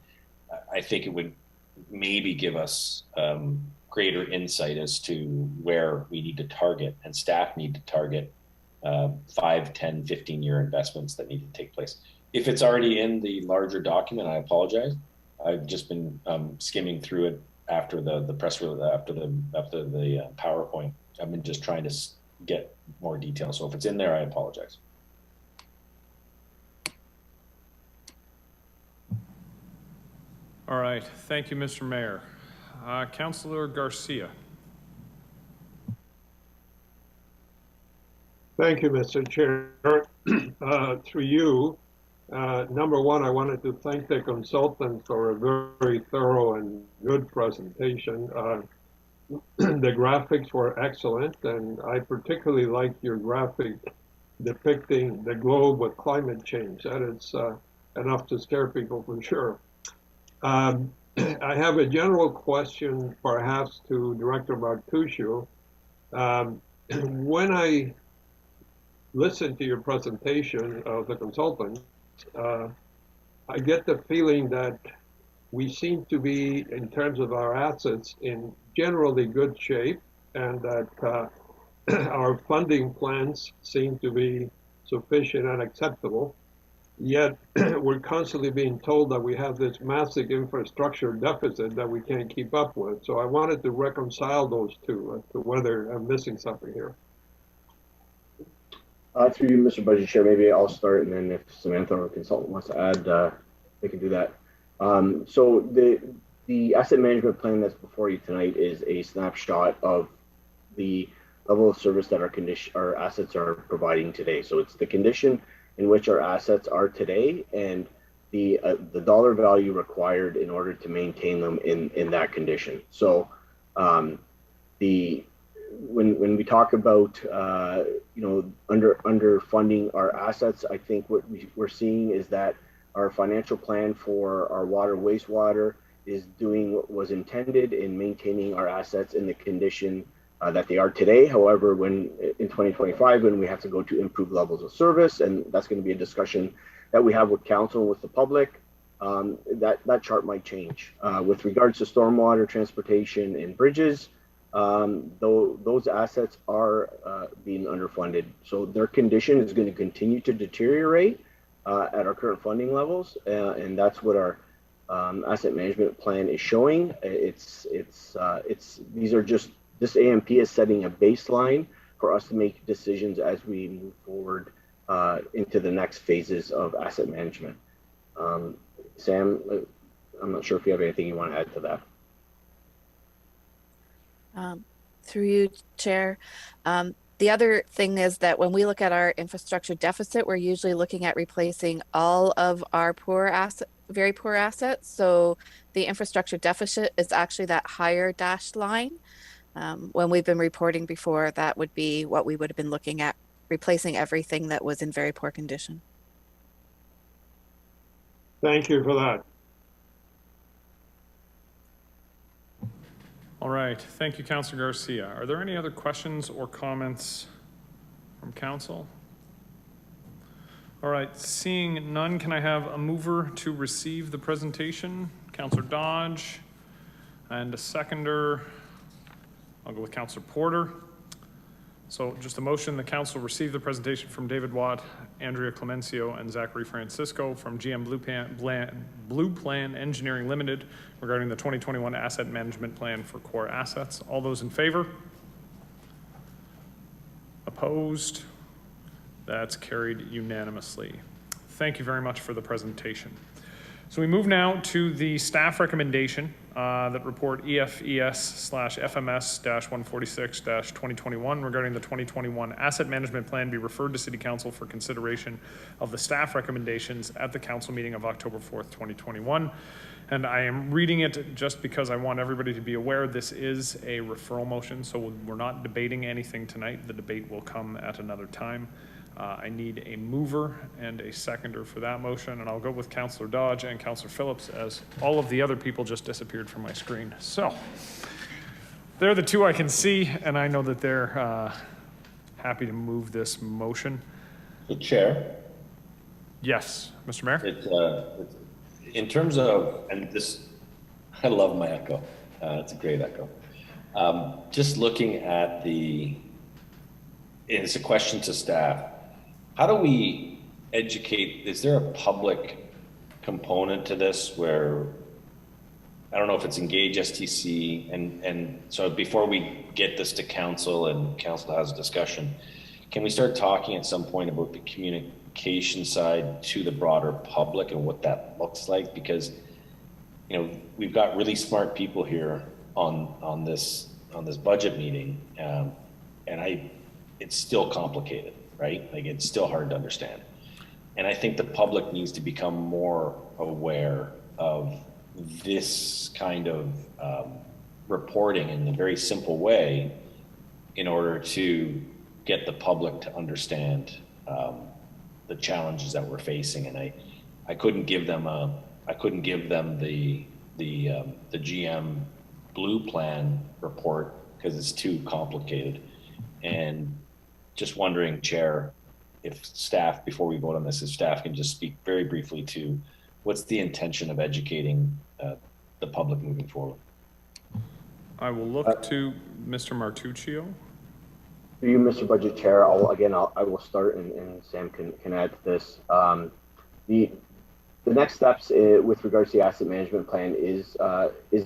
I think it would maybe give us greater insight as to where we need to target, and staff need to target 5, 10, 15-year investments that need to take place. If it's already in the larger document, I apologize. I've just been skimming through it after the press release, after the PowerPoint. I've been just trying to get more detail. So if it's in there, I apologize. All right, thank you, Mr. Mayor. Councillor Garcia. Thank you, Mr. Chair. Through you, number one, I wanted to thank the consultant for a very thorough and good presentation. The graphics were excellent, and I particularly like your graphic depicting the globe with climate change. That is enough to scare people for sure. I have a general question, perhaps to Director Martuscio. When I listened to your presentation of the consultant, I get the feeling that we seem to be, in terms of our assets, in generally good shape, and that our funding plans seem to be sufficient and acceptable. Yet we're constantly being told that we have this massive infrastructure deficit that we can't keep up with. So I wanted to reconcile those two as to whether I'm missing something here. Through you, Mr. Budget Chair, maybe I'll start, and then if Samantha or a consultant wants to add, they can do that. So the asset management plan that's before you tonight is a snapshot of the level of service that our assets are providing today. So it's the condition in which our assets are today and the dollar value required in order to maintain them in that condition. So when we talk about underfunding our assets, I think what we're seeing is that our financial plan for our water wastewater is doing what was intended in maintaining our assets in the condition that they are today. However, when in 2025, when we have to go to improved levels of service, and that's going to be a discussion that we have with council and with the public, that chart might change. With regards to stormwater, transportation, and bridges, those assets are being underfunded. So their condition is going to continue to deteriorate at our current funding levels, and that's what our asset management plan is showing. This AMP is setting a baseline for us to make decisions as we move forward into the next phases of asset management. Sam, I'm not sure if you have anything you want to add to that. Through you, Chair. The other thing is that when we look at our infrastructure deficit, we're usually looking at replacing all of our very poor assets. So the infrastructure deficit is actually that higher dashed line. When we've been reporting before, that would be what we would have been looking at, replacing everything that was in very poor condition. Thank you for that. All right, thank you, Councilor Garcia. Are there any other questions or comments from council? All right, seeing none, can I have a mover to receive the presentation? Councilor Dodge, and a seconder. I'll go with Councilor Porter. So just a motion, the council receive the presentation from David Watt, Andrea Clemencio, and Zachary Francisco from GM Blue Plan Engineering Limited regarding the 2021 Asset Management Plan for core assets. All those in favor? Opposed? That's carried unanimously. Thank you very much for the presentation. So we move now to the staff recommendation that report EFES/FMS-146-2021 regarding the 2021 Asset Management Plan be referred to City Council for consideration of the staff recommendations at the council meeting of October 4th, 2021. And I am reading it just because I want everybody to be aware this is a referral motion, so we're not debating anything tonight. The debate will come at another time. I need a mover and a seconder for that motion, and I'll go with Councilor Dodge and Councilor Phillips as all of the other people just disappeared from my screen. So they're the two I can see, and I know that they're happy to move this motion. The chair. Yes, Mr. Mayor. It's in terms of, and this, I love my echo. It's a great echo. Just looking at it's a question to staff. How do we educate? Is there a public component to this where, I don't know if it's engage STC, and so before we get this to council and council has a discussion, can we start talking at some point about the communication side to the broader public and what that looks like? Because, we've got really smart people here on this budget meeting, and it's still complicated, right? Like, it's still hard to understand. And I think the public needs to become more aware of this kind of reporting in a very simple way in order to get the public to understand the challenges that we're facing. And I couldn't give them a I couldn't give them the GM Blue Plan report because it's too complicated. And just wondering, Chair, if staff, before we vote on this, if staff can just speak very briefly to what's the intention of educating the public moving forward. I will look to Mr. Martuccio. To you, Mr. Budget Chair, I will start and Sam can add to this. The next steps with regards to the asset management plan is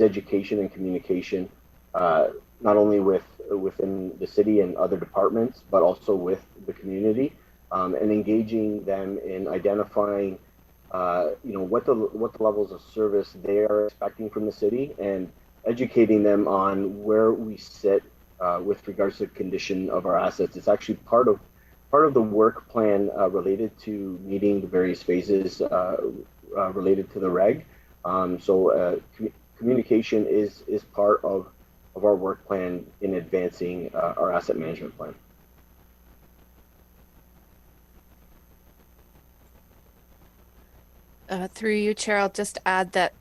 education and communication, not only within the city and other departments, but also with the community, and engaging them in identifying, what the levels of service they are expecting from the city, and educating them on where we sit with regards to the condition of our assets. It's actually part of the work plan related to meeting the various phases related to the reg. Communication is part of our work plan in advancing our asset management plan. Through you, Chair, I'll just add that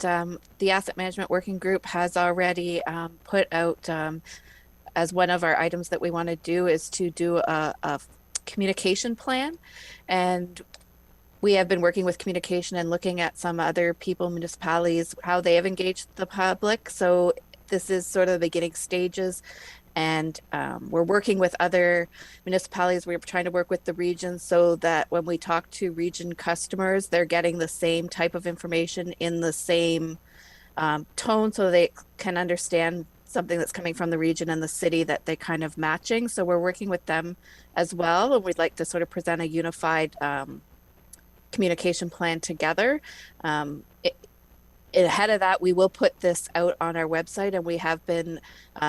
the Asset Management Working Group has already put out as one of our items that we want to do is to do a communication plan. And we have been working with communication and looking at some other people, municipalities, how they have engaged the public. So this is sort of the beginning stages. And we're working with other municipalities. We're trying to work with the region so that when we talk to region customers, they're getting the same type of information in the same tone so they can understand something that's coming from the region and the city that they kind of matching. So we're working with them as well. And we'd like to sort of present a unified communication plan together. Ahead of that, we will put this out on our website, and we have been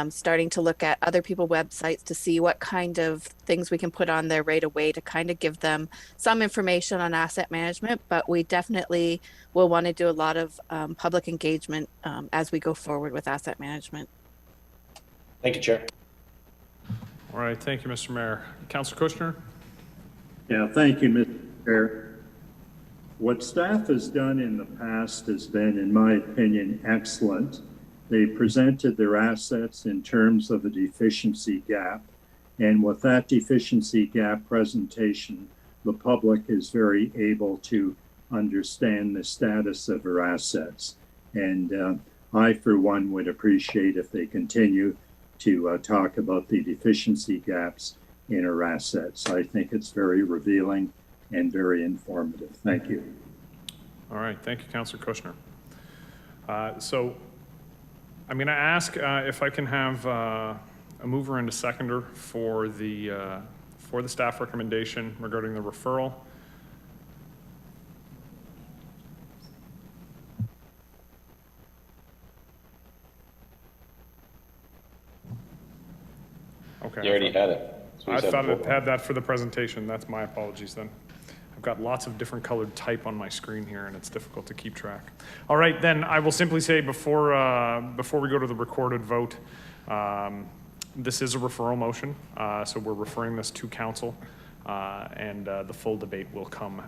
starting to look at other people's websites to see what kind of things we can put on there right away to kind of give them some information on asset management. But we definitely will want to do a lot of public engagement as we go forward with asset management. Thank you, Chair. All right, thank you, Mr. Mayor. Councillor Kushner? Yeah, thank you, Mr. Chair. What staff has done in the past has been, in my opinion, excellent. They presented their assets in terms of a deficiency gap. And with that deficiency gap presentation, the public is very able to understand the status of our assets. And I, for one, would appreciate if they continue to talk about the deficiency gaps in our assets. I think it's very revealing and very informative. Thank you. All right, thank you, Councillor Kushner. So I'm going to ask if I can have a mover and a seconder for the staff recommendation regarding the referral. Okay. You already had it. So I thought it had that for the presentation. That's my apologies then. I've got lots of different colored type on my screen here and it's difficult to keep track. All right, then I will simply say before we go to the recorded vote, this is a referral motion. So we're referring this to council and the full debate will come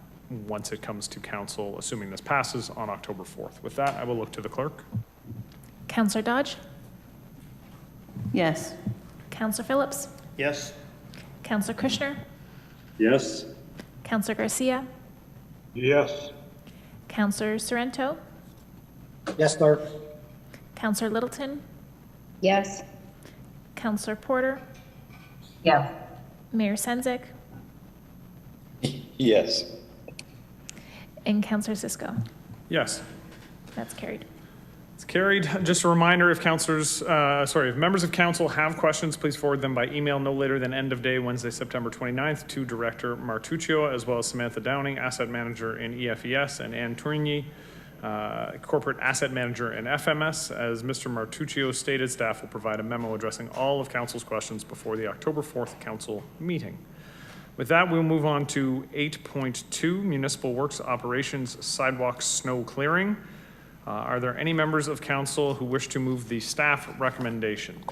once it comes to council, assuming this passes on October 4th. With that, I will look to the clerk. Councillor Dodge? Yes. Councillor Phillips? Yes. Councillor Kushner? Yes. Councillor Garcia? Yes. Councillor Sorrento? Yes, Clerk. Councillor Littleton? Yes. Councillor Porter? Yes. Mayor Sendzik? Yes. And Councillor Cisco? Yes. That's carried. It's carried. Just a reminder, if if members of council have questions, please forward them by email no later than end of day, Wednesday, September 29th, to Director Martuccio, as well as Samantha Downing, Asset Manager in EFES, and Anne Tourigny, Corporate Asset Manager in FMS. As Mr. Martuccio stated, staff will provide a memo addressing all of council's questions before the October 4th council meeting. With that, we'll move on to 8.2, Municipal Works Operations Sidewalk Snow Clearing. Are there any members of council who wish to move the staff recommendation?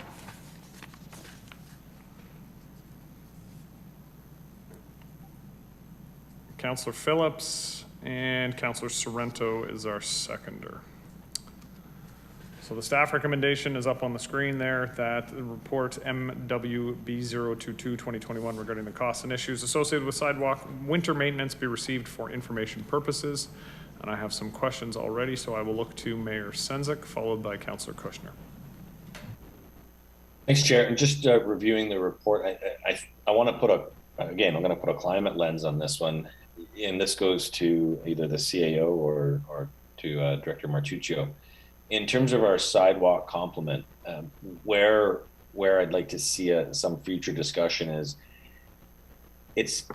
Councillor Phillips and Councillor Sorrento is our seconder. So the staff recommendation is up on the screen there, that the report MWB022-2021 regarding the costs and issues associated with sidewalk winter maintenance be received for information purposes. And I have some questions already, so I will look to Mayor Sendzik, followed by Councillor Kushner. Thanks, Chair. And just reviewing the report, I want to put I'm going to put a climate lens on this one. And this goes to either the CAO or to Director Martuccio. In terms of our sidewalk complement, where I'd like to see some future discussion is, it's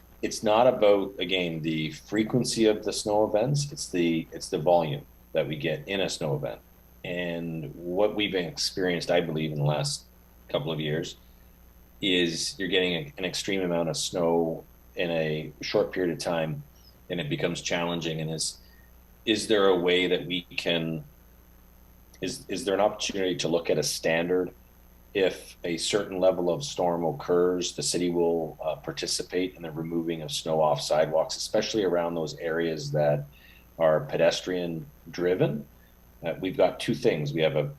not about, again, the frequency of the snow events. It's the volume that we get in a snow event. And what we've experienced, I believe, in the last couple of years, is you're getting an extreme amount of snow in a short period of time, and it becomes challenging. And is there a way that we can, is there an opportunity to look at a standard? If a certain level of storm occurs, the city will participate in the removing of snow off sidewalks, especially around those areas that are pedestrian driven. We've got two things. We have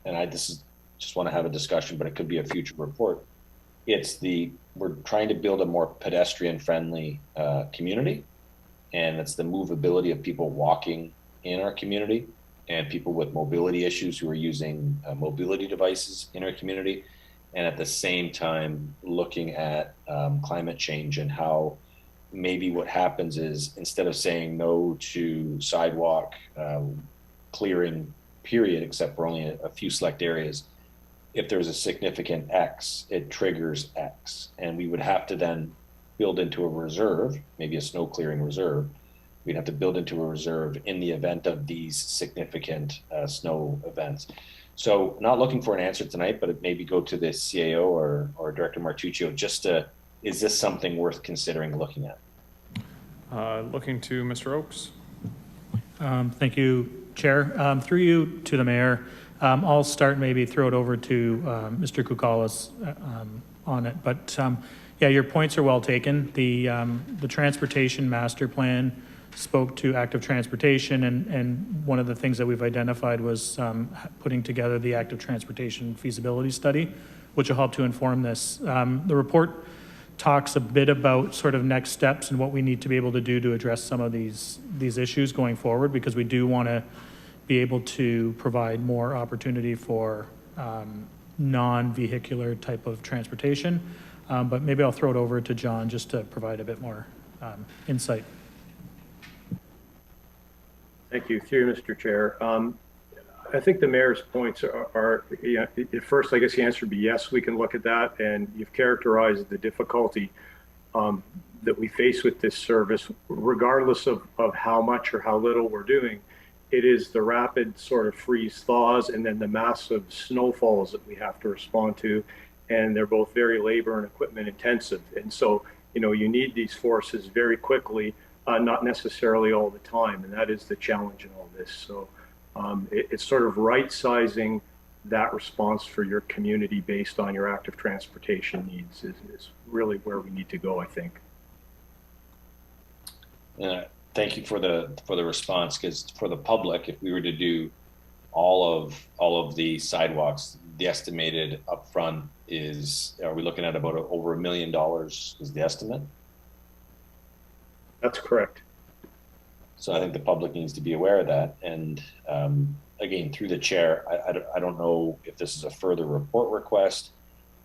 just want to have a discussion, but it could be a future report. We're trying to build a more pedestrian friendly community, and it's the movability of people walking in our community and people with mobility issues who are using mobility devices in our community. And at the same time, looking at climate change and how maybe what happens is, instead of saying no to sidewalk clearing period, except for only a few select areas, if there's a significant X, it triggers X. And we would have to then build into a reserve, maybe a snow clearing reserve. We'd have to build into a reserve in the event of these significant snow events. So not looking for an answer tonight, but it maybe go to the CAO or Director Martuccio, is this something worth considering looking at? Looking to Mr. Oakes. Thank you, Chair. Through you to the Mayor. I'll start, maybe throw it over to Mr. Kukalas on it. But yeah, your points are well taken. The transportation master plan spoke to active transportation, and one of the things that we've identified was putting together the active transportation feasibility study, which will help to inform this. The report talks a bit about sort of next steps and what we need to be able to do to address some of these issues going forward, because we do want to be able to provide more opportunity for non-vehicular type of transportation. But maybe I'll throw it over to John just to provide a bit more insight. Thank you. Through you, Mr. Chair. I think the mayor's points are at first, I guess the answer would be yes, we can look at that. And you've characterized the difficulty that we face with this service, regardless of how much or how little we're doing. It is the rapid sort of freeze thaws and then the massive snowfalls that we have to respond to. And they're both very labor and equipment intensive. And so, you need these forces very quickly, not necessarily all the time. And that is the challenge in all this. So it's sort of right sizing that response for your community based on your active transportation needs is really where we need to go, I think. Thank you for the response, because for the public, if we were to do all of the sidewalks, the estimated upfront are we looking at about over $1 million is the estimate? That's correct. So I think the public needs to be aware of that. And again, through the chair, I don't know if this is a further report request,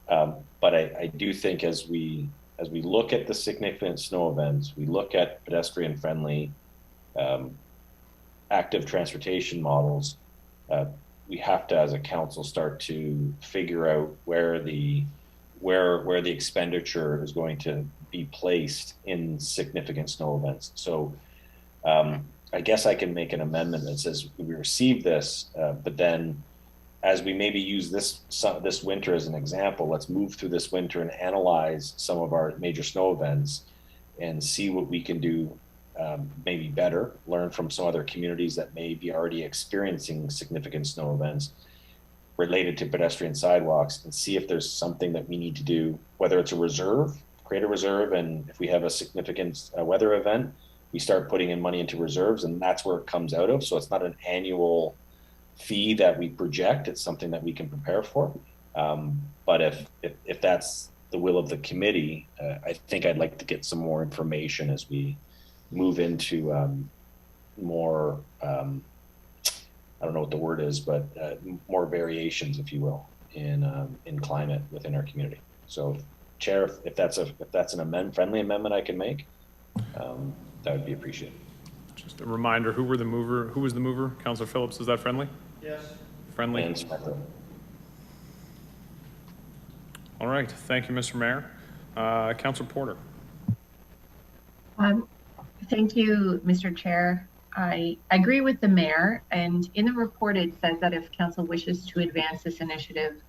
but I do think as we look at the significant snow events, we look at pedestrian friendly active transportation models, we have to, as a council, start to figure out where the expenditure is going to be placed in significant snow events. So I guess I can make an amendment that says we receive this, but then as we maybe use this winter as an example, let's move through this winter and analyze some of our major snow events and see what we can do maybe better, learn from some other communities that may be already experiencing significant snow events related to pedestrian sidewalks, and see if there's something that we need to do, whether it's a reserve, create a reserve, and if we have a significant weather event, we start putting in money into reserves, and that's where it comes out of. So it's not an annual fee that we project, it's something that we can prepare for. But if that's the will of the committee, I think I'd like to get some more information as we move into more, I don't know what the word is, but more variations, if you will, in climate within our community. So, Chair, if that's an friendly amendment I can make, that would be appreciated. Just a reminder, who was the mover? Councillor Phillips, is that friendly? Yes. Friendly. And Smith. All right, thank you, Mr. Mayor. Councillor Porter. Thank you, Mr. Chair. I agree with the mayor, and in the report it says that if council wishes to advance this initiative,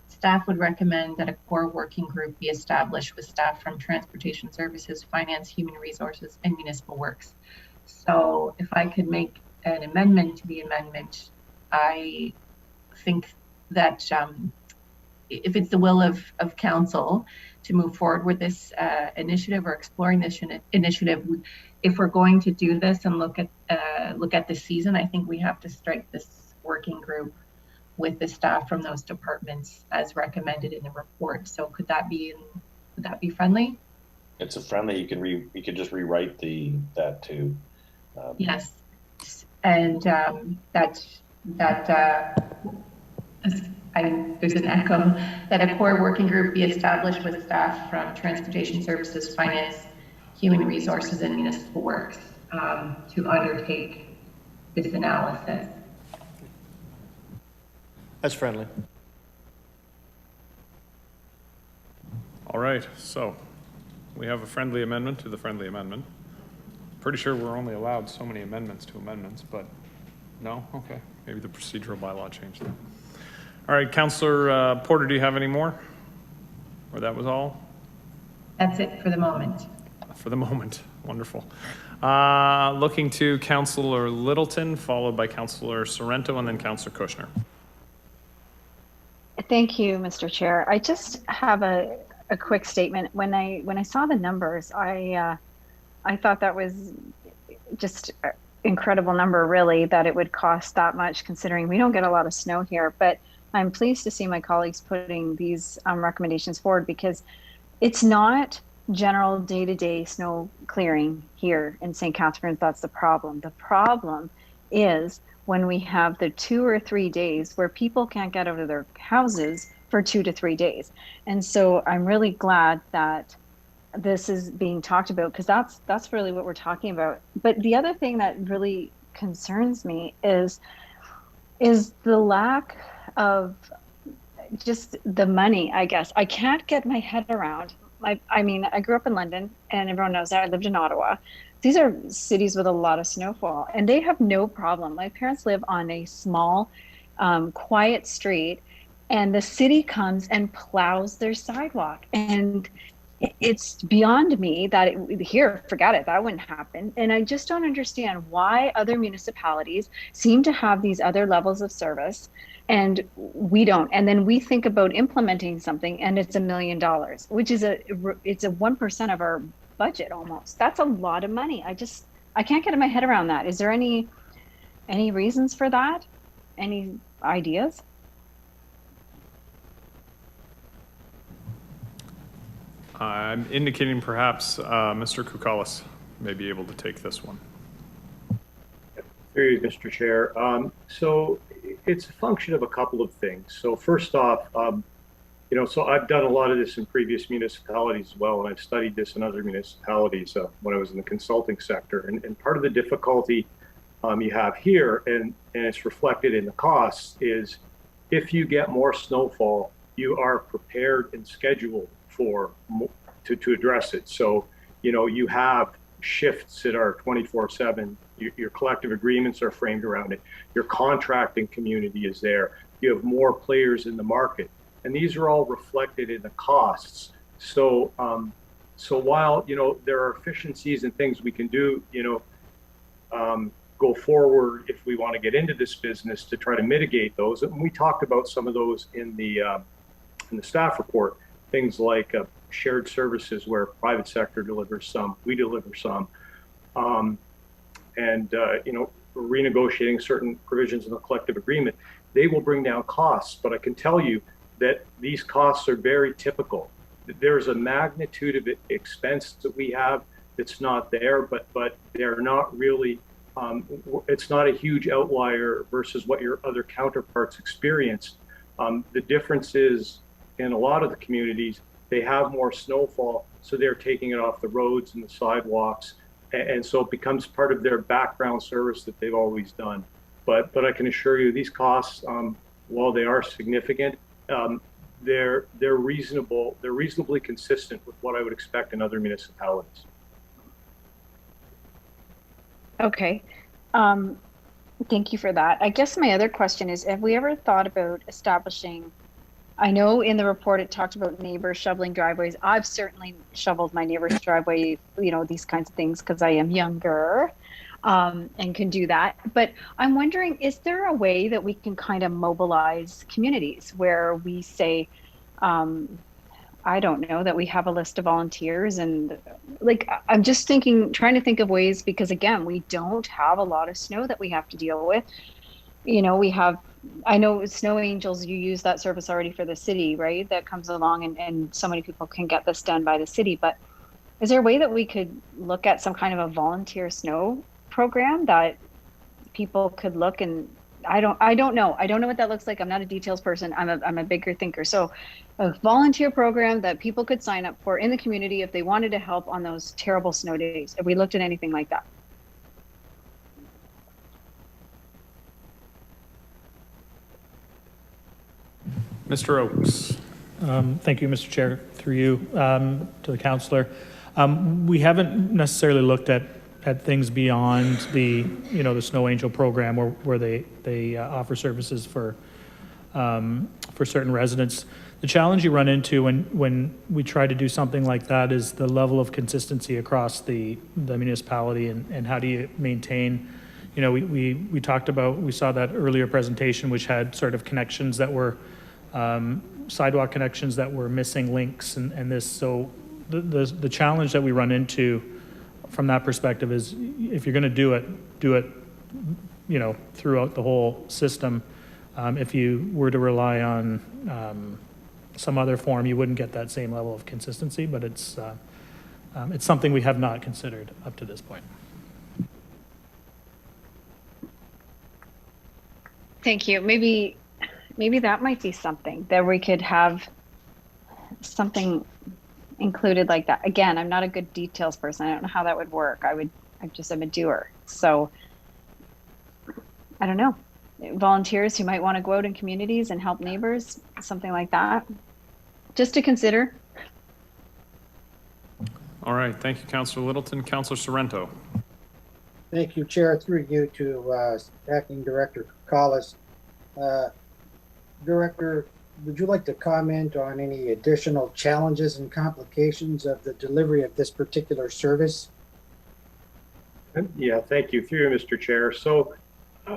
staff would recommend that a core working group be established with staff from Transportation Services, Finance, Human Resources, and Municipal Works. So if I could make an amendment to the amendment, I think that if it's the will of council to move forward with this initiative or exploring this initiative, if we're going to do this and look at the season, I think we have to strike this working group with the staff from those departments as recommended in the report. So would that be friendly? It's a friendly. You can just rewrite that to. Yes, and there's an echo, that a core working group be established with staff from Transportation Services, Finance, Human Resources, and Municipal Works to undertake this analysis. That's friendly. All right, so we have a friendly amendment to the friendly amendment. Pretty sure we're only allowed so many amendments to amendments, but no? Okay, maybe the procedural bylaw changed that. All right, Councillor Porter, do you have any more? Or that was all? That's it for the moment. For the moment, wonderful. Looking to Councillor Littleton, followed by Councillor Sorrento, and then Councillor Kushner. Thank you, Mr. Chair. I just have a quick statement. When I saw the numbers, I thought that was just an incredible number, really, that it would cost that much, considering we don't get a lot of snow here. But I'm pleased to see my colleagues putting these recommendations forward, because it's not general day-to-day snow clearing here in St. Catharines. That's the problem. The problem is when we have the 2 or 3 days where people can't get out of their houses for 2 to 3 days. And so I'm really glad that this is being talked about, because that's really what we're talking about. But the other thing that really concerns me is the lack of just the money, I guess. I can't get my head around. I mean, I grew up in London, and everyone knows that. I lived in Ottawa. These are cities with a lot of snowfall, and they have no problem. My parents live on a small, quiet street, and the city comes and plows their sidewalk. And it's beyond me that here, forget it, that wouldn't happen. And I just don't understand why other municipalities seem to have these other levels of service and we don't. And then we think about implementing something and it's $1 million, which is it's a 1% of our budget almost. That's a lot of money. I can't get my head around that. Is there any reasons for that? Any ideas? I'm indicating perhaps Mr. Koukalis may be able to take this one. There you go, Mr. Chair. So it's a function of a couple of things. So first off, so I've done a lot of this in previous municipalities as well, and I've studied this in other municipalities when I was in the consulting sector. And part of the difficulty you have here, and it's reflected in the costs, is if you get more snowfall, you are prepared and scheduled to address it. So, you have shifts that are 24/7. Your collective agreements are framed around it. Your contracting community is there. You have more players in the market, and these are all reflected in the costs. So, while there are efficiencies and things we can do, go forward if we want to get into this business to try to mitigate those. And we talked about some of those in the staff report. Things like shared services where private sector delivers some, we deliver some. and renegotiating certain provisions in the collective agreement, they will bring down costs. But I can tell you that these costs are very typical. There's a magnitude of expense that we have that's not there, but they're not really, it's not a huge outlier versus what your other counterparts experience. The difference is in a lot of the communities, they have more snowfall, so they're taking it off the roads and the sidewalks. And so it becomes part of their background service that they've always done. But I can assure you these costs, while they are significant, they're reasonable. They're reasonably consistent with what I would expect in other municipalities. Okay. Thank you for that. I guess my other question is, have we ever thought about establishing, I know in the report it talked about neighbors shoveling driveways. I've certainly shoveled my neighbor's driveway, these kinds of things because I am younger and can do that. But I'm wondering, is there a way that we can kind of mobilize communities where we say, I don't know, that we have a list of volunteers and I'm just trying to think of ways, because again, we don't have a lot of snow that we have to deal with. I know Snow Angels, you use that service already for the city, right? That comes along and so many people can get this done by the city. But is there a way that we could look at some kind of a volunteer snow program that people could look and I don't know. I don't know what that looks like. I'm not a details person. I'm a bigger thinker. So a volunteer program that people could sign up for in the community if they wanted to help on those terrible snow days. Have we looked at anything like that? Mr. Oakes. Thank you, Mr. Chair. Through you to the councillor. We haven't necessarily looked at things beyond the Snow Angel program where they offer services for certain residents. The challenge you run into when we try to do something like that is the level of consistency across the municipality and how do you maintain. We talked about, we saw that earlier presentation which had sort of connections that were sidewalk connections that were missing links and this. So the challenge that we run into from that perspective is if you're going to do it, throughout the whole system. If you were to rely on some other form, you wouldn't get that same level of consistency, but it's something we have not considered up to this point. Thank you. Maybe that might be something that we could have something included like that. Again, I'm not a good details person. I don't know how that would work. I'm a doer. So I don't know. Volunteers who might want to go out in communities and help neighbors, something like that. Just to consider. All right. Thank you, Councillor Littleton. Councillor Sorrento. Thank you, Chair. Through you to Acting Director Collis. Director, would you like to comment on any additional challenges and complications of the delivery of this particular service? Yeah, thank you. Through you, Mr. Chair. So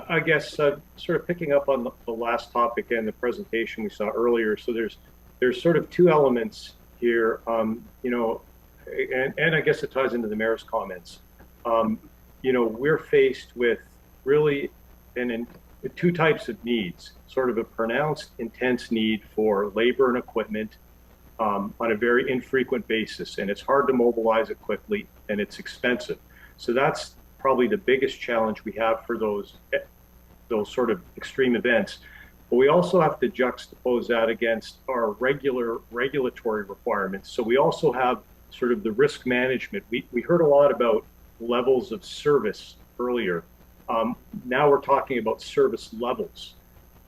I guess sort of picking up on the last topic and the presentation we saw earlier. So there's sort of two elements here, and I guess it ties into the mayor's comments. We're faced with really two types of needs, sort of a pronounced, intense need for labor and equipment on a very infrequent basis. And it's hard to mobilize it quickly and it's expensive. So that's probably the biggest challenge we have for those sort of extreme events. But we also have to juxtapose that against our regulatory requirements. So we also have sort of the risk management. We heard a lot about levels of service earlier. Now we're talking about service levels,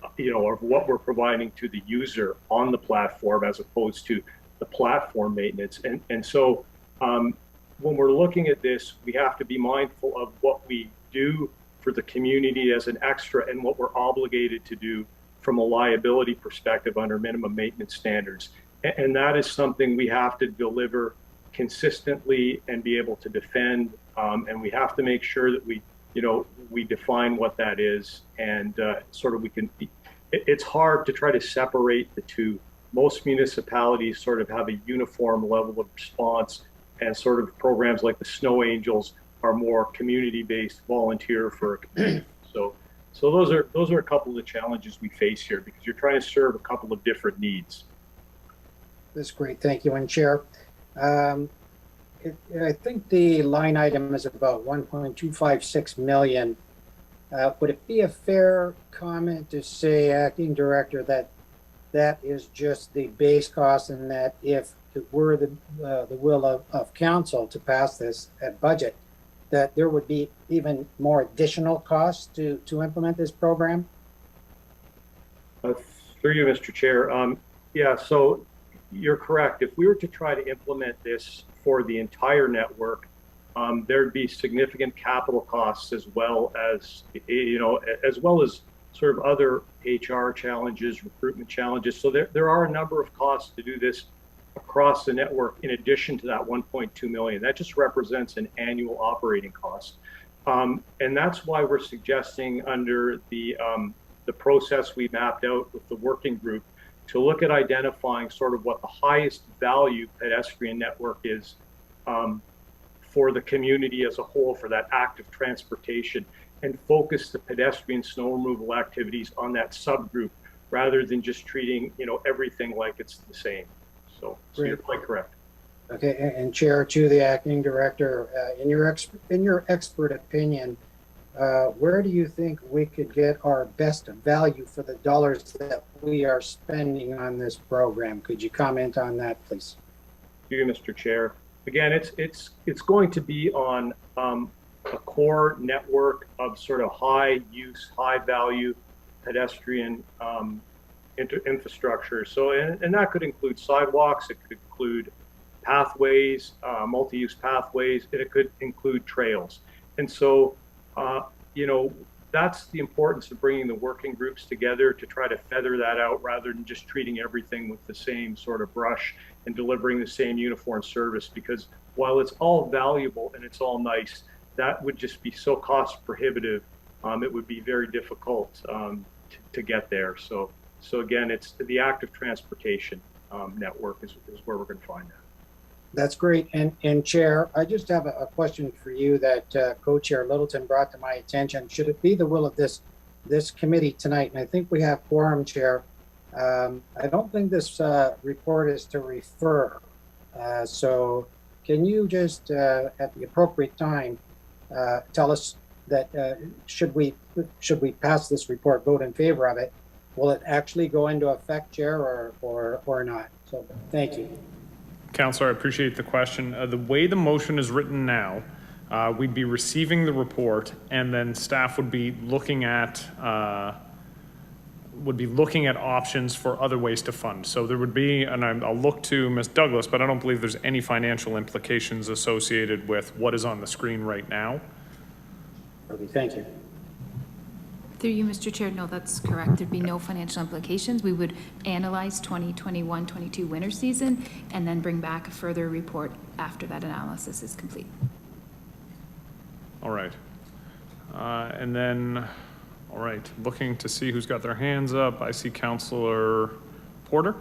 of what we're providing to the user on the platform as opposed to the platform maintenance. And so when we're looking at this, we have to be mindful of what we do for the community as an extra and what we're obligated to do from a liability perspective under minimum maintenance standards. And that is something we have to deliver consistently and be able to defend. And we have to make sure that we define what that is and it's hard to try to separate the two. Most municipalities sort of have a uniform level of response, and sort of programs like the Snow Angels are more community-based, volunteer for a community. So those are a couple of the challenges we face here, because you're trying to serve a couple of different needs. That's great. Thank you. And Chair, I think the line item is about 1.256 million. Would it be a fair comment to say, Acting Director, that is just the base cost, and that if it were the will of council to pass this at budget, that there would be even more additional costs to implement this program? Through you, Mr. Chair. Yeah, so you're correct. If we were to try to implement this for the entire network, there'd be significant capital costs, as well as sort of other HR challenges, recruitment challenges. So there are a number of costs to do this across the network, in addition to that 1.2 million. That just represents an annual operating cost. And that's why we're suggesting, under the process we mapped out with the working group, to look at identifying sort of what the highest value pedestrian network is for the community as a whole, for that active transportation, and focus the pedestrian snow removal activities on that subgroup, rather than just treating everything like it's the same. So you're quite correct. Okay, and Chair, to the Acting Director, in your expert opinion, where do you think we could get our best value for the dollars that we are spending on this program? Could you comment on that, please? Thank you, Mr. Chair. Again, it's going to be on a core network of sort of high use, high value pedestrian infrastructure. So, and that could include sidewalks, it could include pathways, multi-use pathways, and it could include trails. And so, that's the importance of bringing the working groups together to try to feather that out, rather than just treating everything with the same sort of brush and delivering the same uniform service. Because while it's all valuable and it's all nice, that would just be so cost prohibitive. It would be very difficult to get there. So again, it's the active transportation network is where we're going to find that. That's great. And Chair, I just have a question for you that Co-Chair Littleton brought to my attention. Should it be the will of this committee tonight, and I think we have quorum, Chair, I don't think this report is to refer. So can you just, at the appropriate time, tell us that should we pass this report, vote in favor of it, will it actually go into effect, Chair, or not? So thank you. Councillor, I appreciate the question. The way the motion is written now, we'd be receiving the report, and then staff would be looking at options for other ways to fund. So there would be, and I'll look to Ms. Douglas, but I don't believe there's any financial implications associated with what is on the screen right now. Okay, thank you. Through you, Mr. Chair, no, that's correct. There'd be no financial implications. We would analyze 2021-22 winter season and then bring back a further report after that analysis is complete. All right. And then, all right, looking to see who's got their hands up. I see Councillor Porter.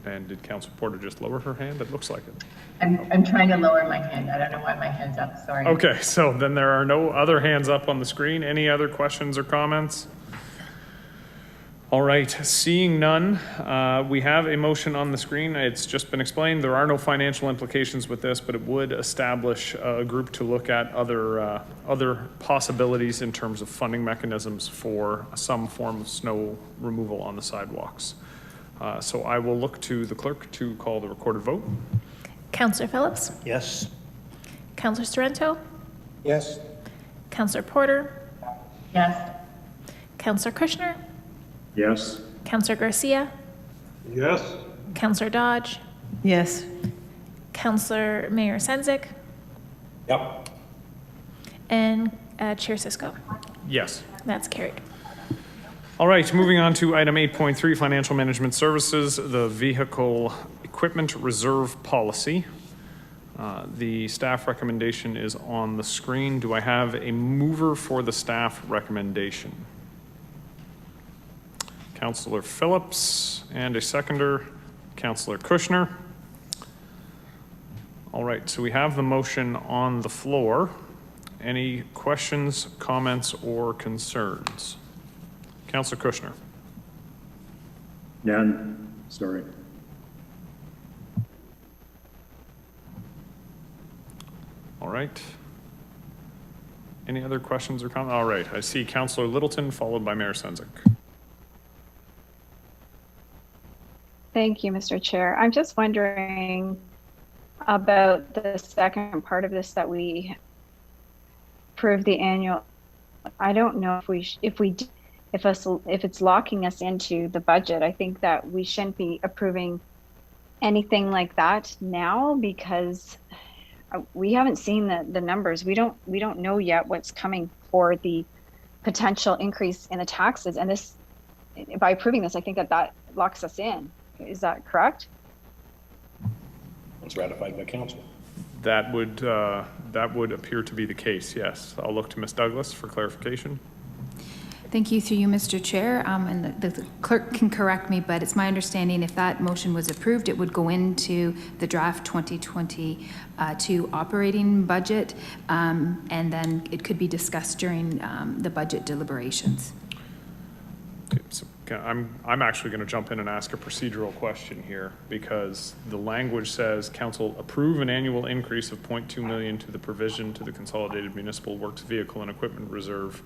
And did Councillor Porter just lower her hand? It looks like it. I'm trying to lower my hand. I don't know why my hand's up. Sorry. Okay, so then there are no other hands up on the screen. Any other questions or comments? All right, seeing none, we have a motion on the screen. It's just been explained. There are no financial implications with this, but it would establish a group to look at other possibilities in terms of funding mechanisms for some form of snow removal on the sidewalks. So I will look to the clerk to call the recorded vote. Councillor Phillips? Yes. Councillor Sorrento? Yes. Councillor Porter? Yes. Councillor Kushner? Yes. Councillor Garcia? Yes. Councillor Dodge? Yes. Councillor Mayor Senzik? Yep. And Chair Cisco? Yes. That's carried. All right, moving on to item 8.3, financial management services, the vehicle equipment reserve policy. The staff recommendation is on the screen. Do I have a mover for the staff recommendation? Councillor Phillips, and a seconder, Councillor Kushner. All right, so we have the motion on the floor. Any questions, comments, or concerns? Councillor Kushner. None, sorry. All right. Any other questions or comments? All right, I see Councillor Littleton followed by Mayor Sendzik. Thank you, Mr. Chair. I'm just wondering about the second part of this, that we approve the annual. I don't know if it's locking us into the budget. I think that we shouldn't be approving anything like that now, because we haven't seen the numbers. We don't know yet what's coming for the potential increase in the taxes. And this, by approving this, I think that locks us in. Is that correct? It's ratified by council. That would appear to be the case, yes. I'll look to Ms. Douglas for clarification. Thank you, through you, Mr. Chair. And the clerk can correct me, but it's my understanding if that motion was approved, it would go into the draft 2022 operating budget, and then it could be discussed during the budget deliberations. Okay, so I'm actually going to jump in and ask a procedural question here, because the language says council approve an annual increase of 0.2 million to the provision to the Consolidated Municipal Works Vehicle and Equipment Reserve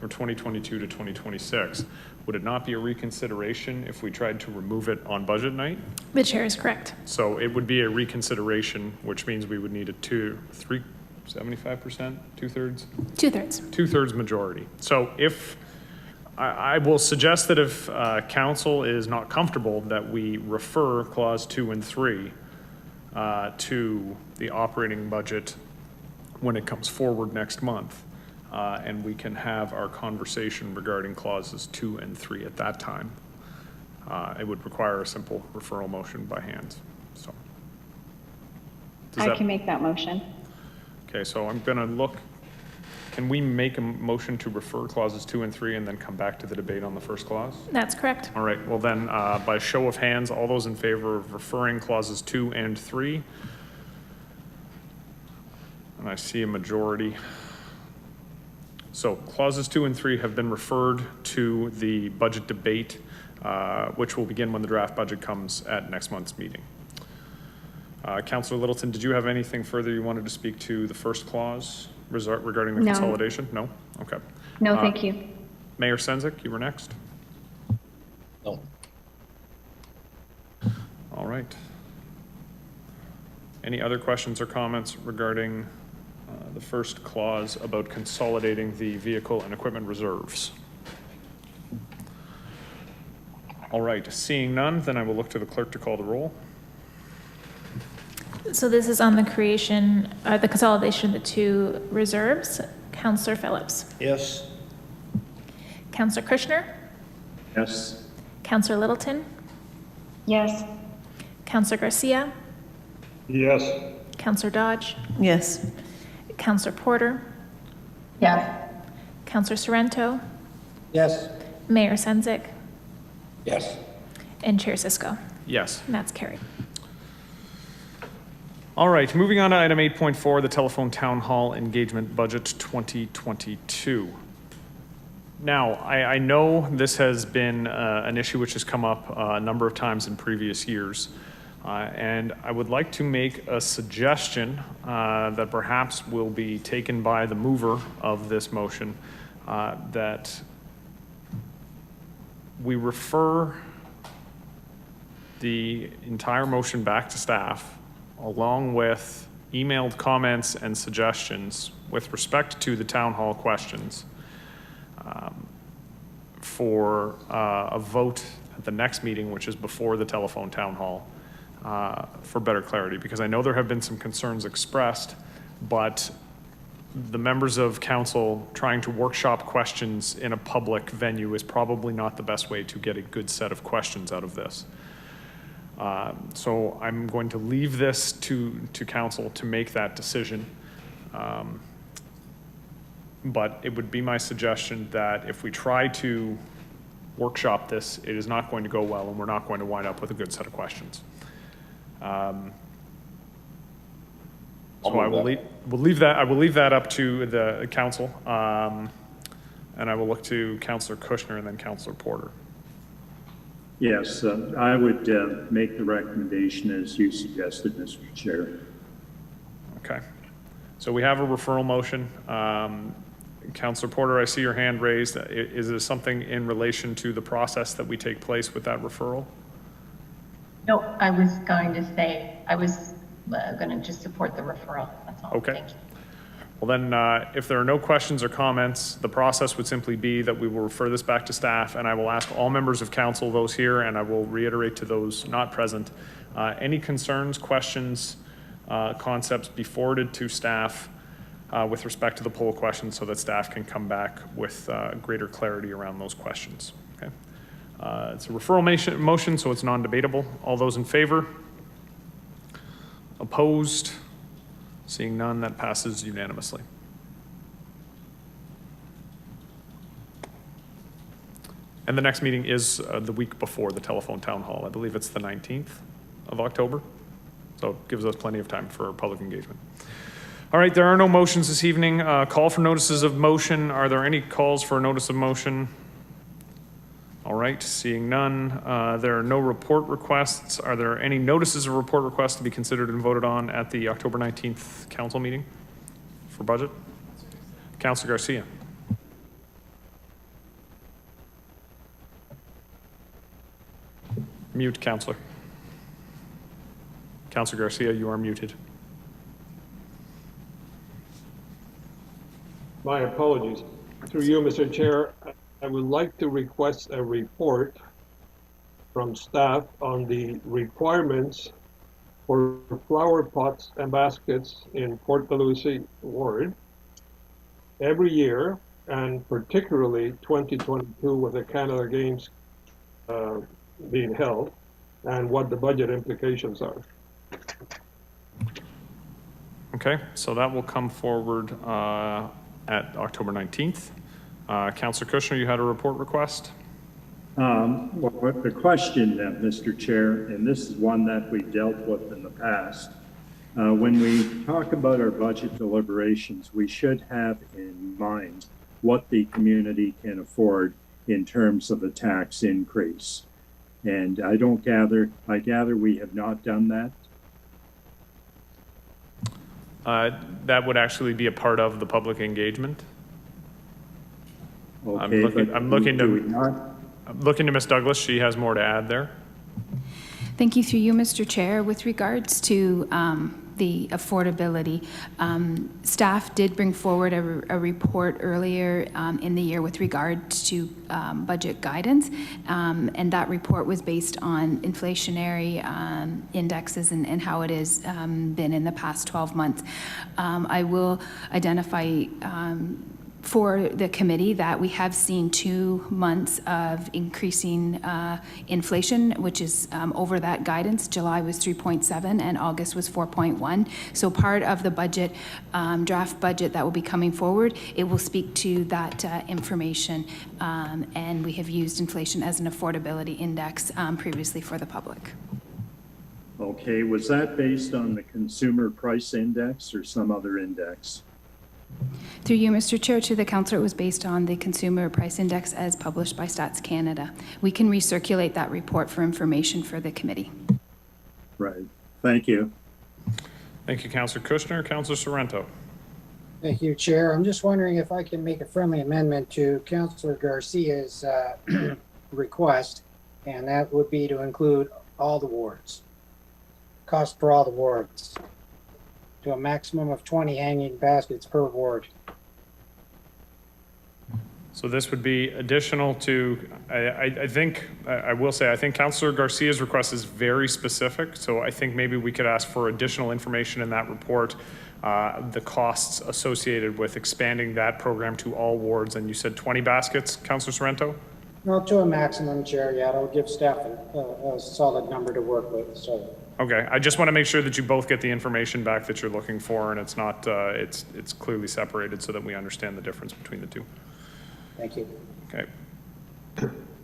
from 2022 to 2026. Would it not be a reconsideration if we tried to remove it on budget night? The chair is correct. So it would be a reconsideration, which means we would need a 75%, 2/3? 2/3. 2/3 majority. So if, I will suggest that if council is not comfortable that we refer clause 2 and 3 to the operating budget when it comes forward next month, and we can have our conversation regarding clauses 2 and 3 at that time. It would require a simple referral motion by hand. So, I can make that motion. Okay, so I'm going to look. Can we make a motion to refer clauses 2 and 3 and then come back to the debate on the first clause? That's correct. All right, well then, by show of hands, all those in favor of referring clauses 2 and 3? And I see a majority. So clauses 2 and 3 have been referred to the budget debate, which will begin when the draft budget comes at next month's meeting. Councillor Littleton, did you have anything further you wanted to speak to the first clause regarding the consolidation? No? Okay. No, thank you. Mayor Sendzik, you were next. No. All right. Any other questions or comments regarding the first clause about consolidating the vehicle and equipment reserves? All right, seeing none, then I will look to the clerk to call the roll. So this is on the creation, the consolidation of the two reserves. Councillor Phillips. Yes. Councillor Kushner. Yes. Councillor Littleton. Yes. Councillor Garcia. Yes. Councillor Dodge. Yes. Councillor Porter. Yes. Councillor Sorrento. Yes. Mayor Sendzik. Yes. And Chair Sisko. Yes. And that's carried. All right, moving on to item 8.4, the telephone town hall engagement budget 2022. Now, I know this has been an issue which has come up a number of times in previous years, and I would like to make a suggestion that perhaps will be taken by the mover of this motion, that we refer the entire motion back to staff, along with emailed comments and suggestions with respect to the town hall questions, for a vote at the next meeting, which is before the telephone town hall, for better clarity, because I know there have been some concerns expressed, but the members of council trying to workshop questions in a public venue is probably not the best way to get a good set of questions out of this. So I'm going to leave this to council to make that decision. But it would be my suggestion that if we try to workshop this, it is not going to go well, and we're not going to wind up with a good set of questions. So I will leave that up to the council, and I will look to Councillor Kushner and then Councillor Porter. Yes, I would make the recommendation as you suggested, Mr. Chair. Okay. So we have a referral motion. Councillor Porter, I see your hand raised. Is there something in relation to the process that we take place with that referral? No, I was going to say, I was going to just support the referral. That's all. Okay. Thank you. Well then, if there are no questions or comments, the process would simply be that we will refer this back to staff, and I will ask all members of council, those here, and I will reiterate to those not present, any concerns, questions, concepts be forwarded to staff with respect to the poll questions so that staff can come back with greater clarity around those questions. Okay. It's a referral motion, so it's non-debatable. All those in favor? Opposed? Seeing none, that passes unanimously. And the next meeting is the week before the telephone town hall. I believe it's the 19th of October. So it gives us plenty of time for public engagement. All right, there are no motions this evening. Call for notices of motion. Are there any calls for a notice of motion? All right, seeing none. There are no report requests. Are there any notices of report requests to be considered and voted on at the October 19th council meeting for budget? Councillor Garcia. Mute, Councillor. Councillor Garcia, you are muted. My apologies. Through you, Mr. Chair, I would like to request a report from staff on the requirements for flower pots and baskets in Port Lucie ward every year, and particularly 2022 with the Canada Games being held, and what the budget implications are. Okay, so that will come forward at October 19th. Councillor Kushner, you had a report request? Well, the question, Mr. Chair, and this is one that we've dealt with in the past, when we talk about our budget deliberations, we should have in mind what the community can afford in terms of a tax increase. And I gather we have not done that. That would actually be a part of the public engagement. Okay, I'm looking to Ms. Douglas. She has more to add there. Thank you. Through you, Mr. Chair. With regards to the affordability, staff did bring forward a report earlier in the year with regard to budget guidance, and that report was based on inflationary indexes and how it has been in the past 12 months. I will identify for the committee that we have seen 2 months of increasing inflation, which is over that guidance. July was 3.7 and August was 4.1. So part of the budget, draft budget that will be coming forward, it will speak to that information. And we have used inflation as an affordability index previously for the public. Okay, was that based on the consumer price index or some other index? Through you, Mr. Chair, to the councillor, it was based on the Consumer Price Index as published by Stats Canada. We can recirculate that report for information for the committee. Right. Thank you. Thank you, Councillor Kushner. Councillor Sorrento. Thank you, Chair. I'm just wondering if I can make a friendly amendment to Councillor Garcia's request, and that would be to include all the wards, cost for all the wards, to a maximum of 20 hanging baskets per ward. So this would be additional to, I think Councillor Garcia's request is very specific. So I think maybe we could ask for additional information in that report, the costs associated with expanding that program to all wards. And you said 20 baskets, Councillor Sorrento? No, to a maximum, Chair. Yeah, that'll give staff a solid number to work with. So. Okay, I just want to make sure that you both get the information back that you're looking for, and it's not, it's clearly separated so that we understand the difference between the two. Thank you. Okay.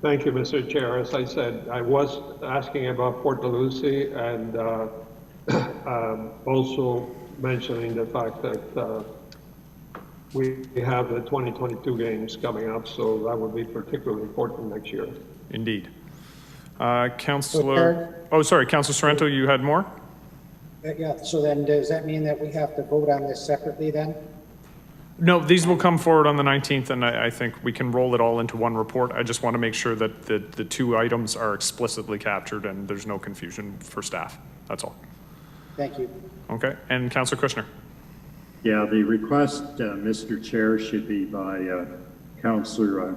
Thank you, Mr. Chair. As I said, I was asking about Port Lucie and also mentioning the fact that we have the 2022 games coming up, so that would be particularly important next year. Indeed. Councillor, oh, sorry, Councillor Sorrento, you had more? Yeah, so then does that mean that we have to vote on this separately then? No, these will come forward on the 19th, and I think we can roll it all into one report. I just want to make sure that the two items are explicitly captured and there's no confusion for staff. That's all. Thank you. Okay, and Councillor Kushner. Yeah, the request, Mr. Chair, should be by Councillor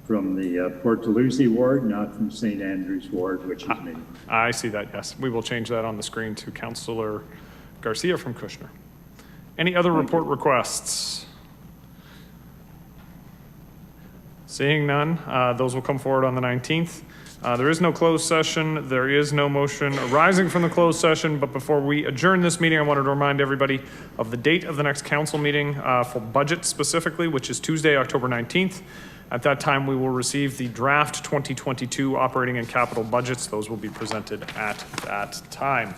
from the Port Lucie ward, not from St. Andrews ward, which is me. I see that, yes. We will change that on the screen to Councillor Garcia from Kushner. Any other report requests? Seeing none, those will come forward on the 19th. There is no closed session. There is no motion arising from the closed session. But before we adjourn this meeting, I wanted to remind everybody of the date of the next council meeting for budget specifically, which is Tuesday, October 19th. At that time, we will receive the draft 2022 operating and capital budgets. Those will be presented at that time.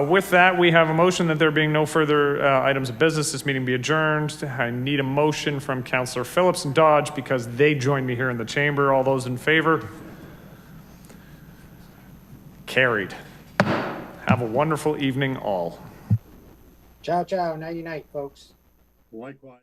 With that, we have a motion that there being no further items of business, this meeting be adjourned. I need a motion from Councillor Phillips and Dodge because they joined me here in the chamber. All those in favor? Carried. Have a wonderful evening all. Ciao, ciao. Nighty night, folks. Likewise.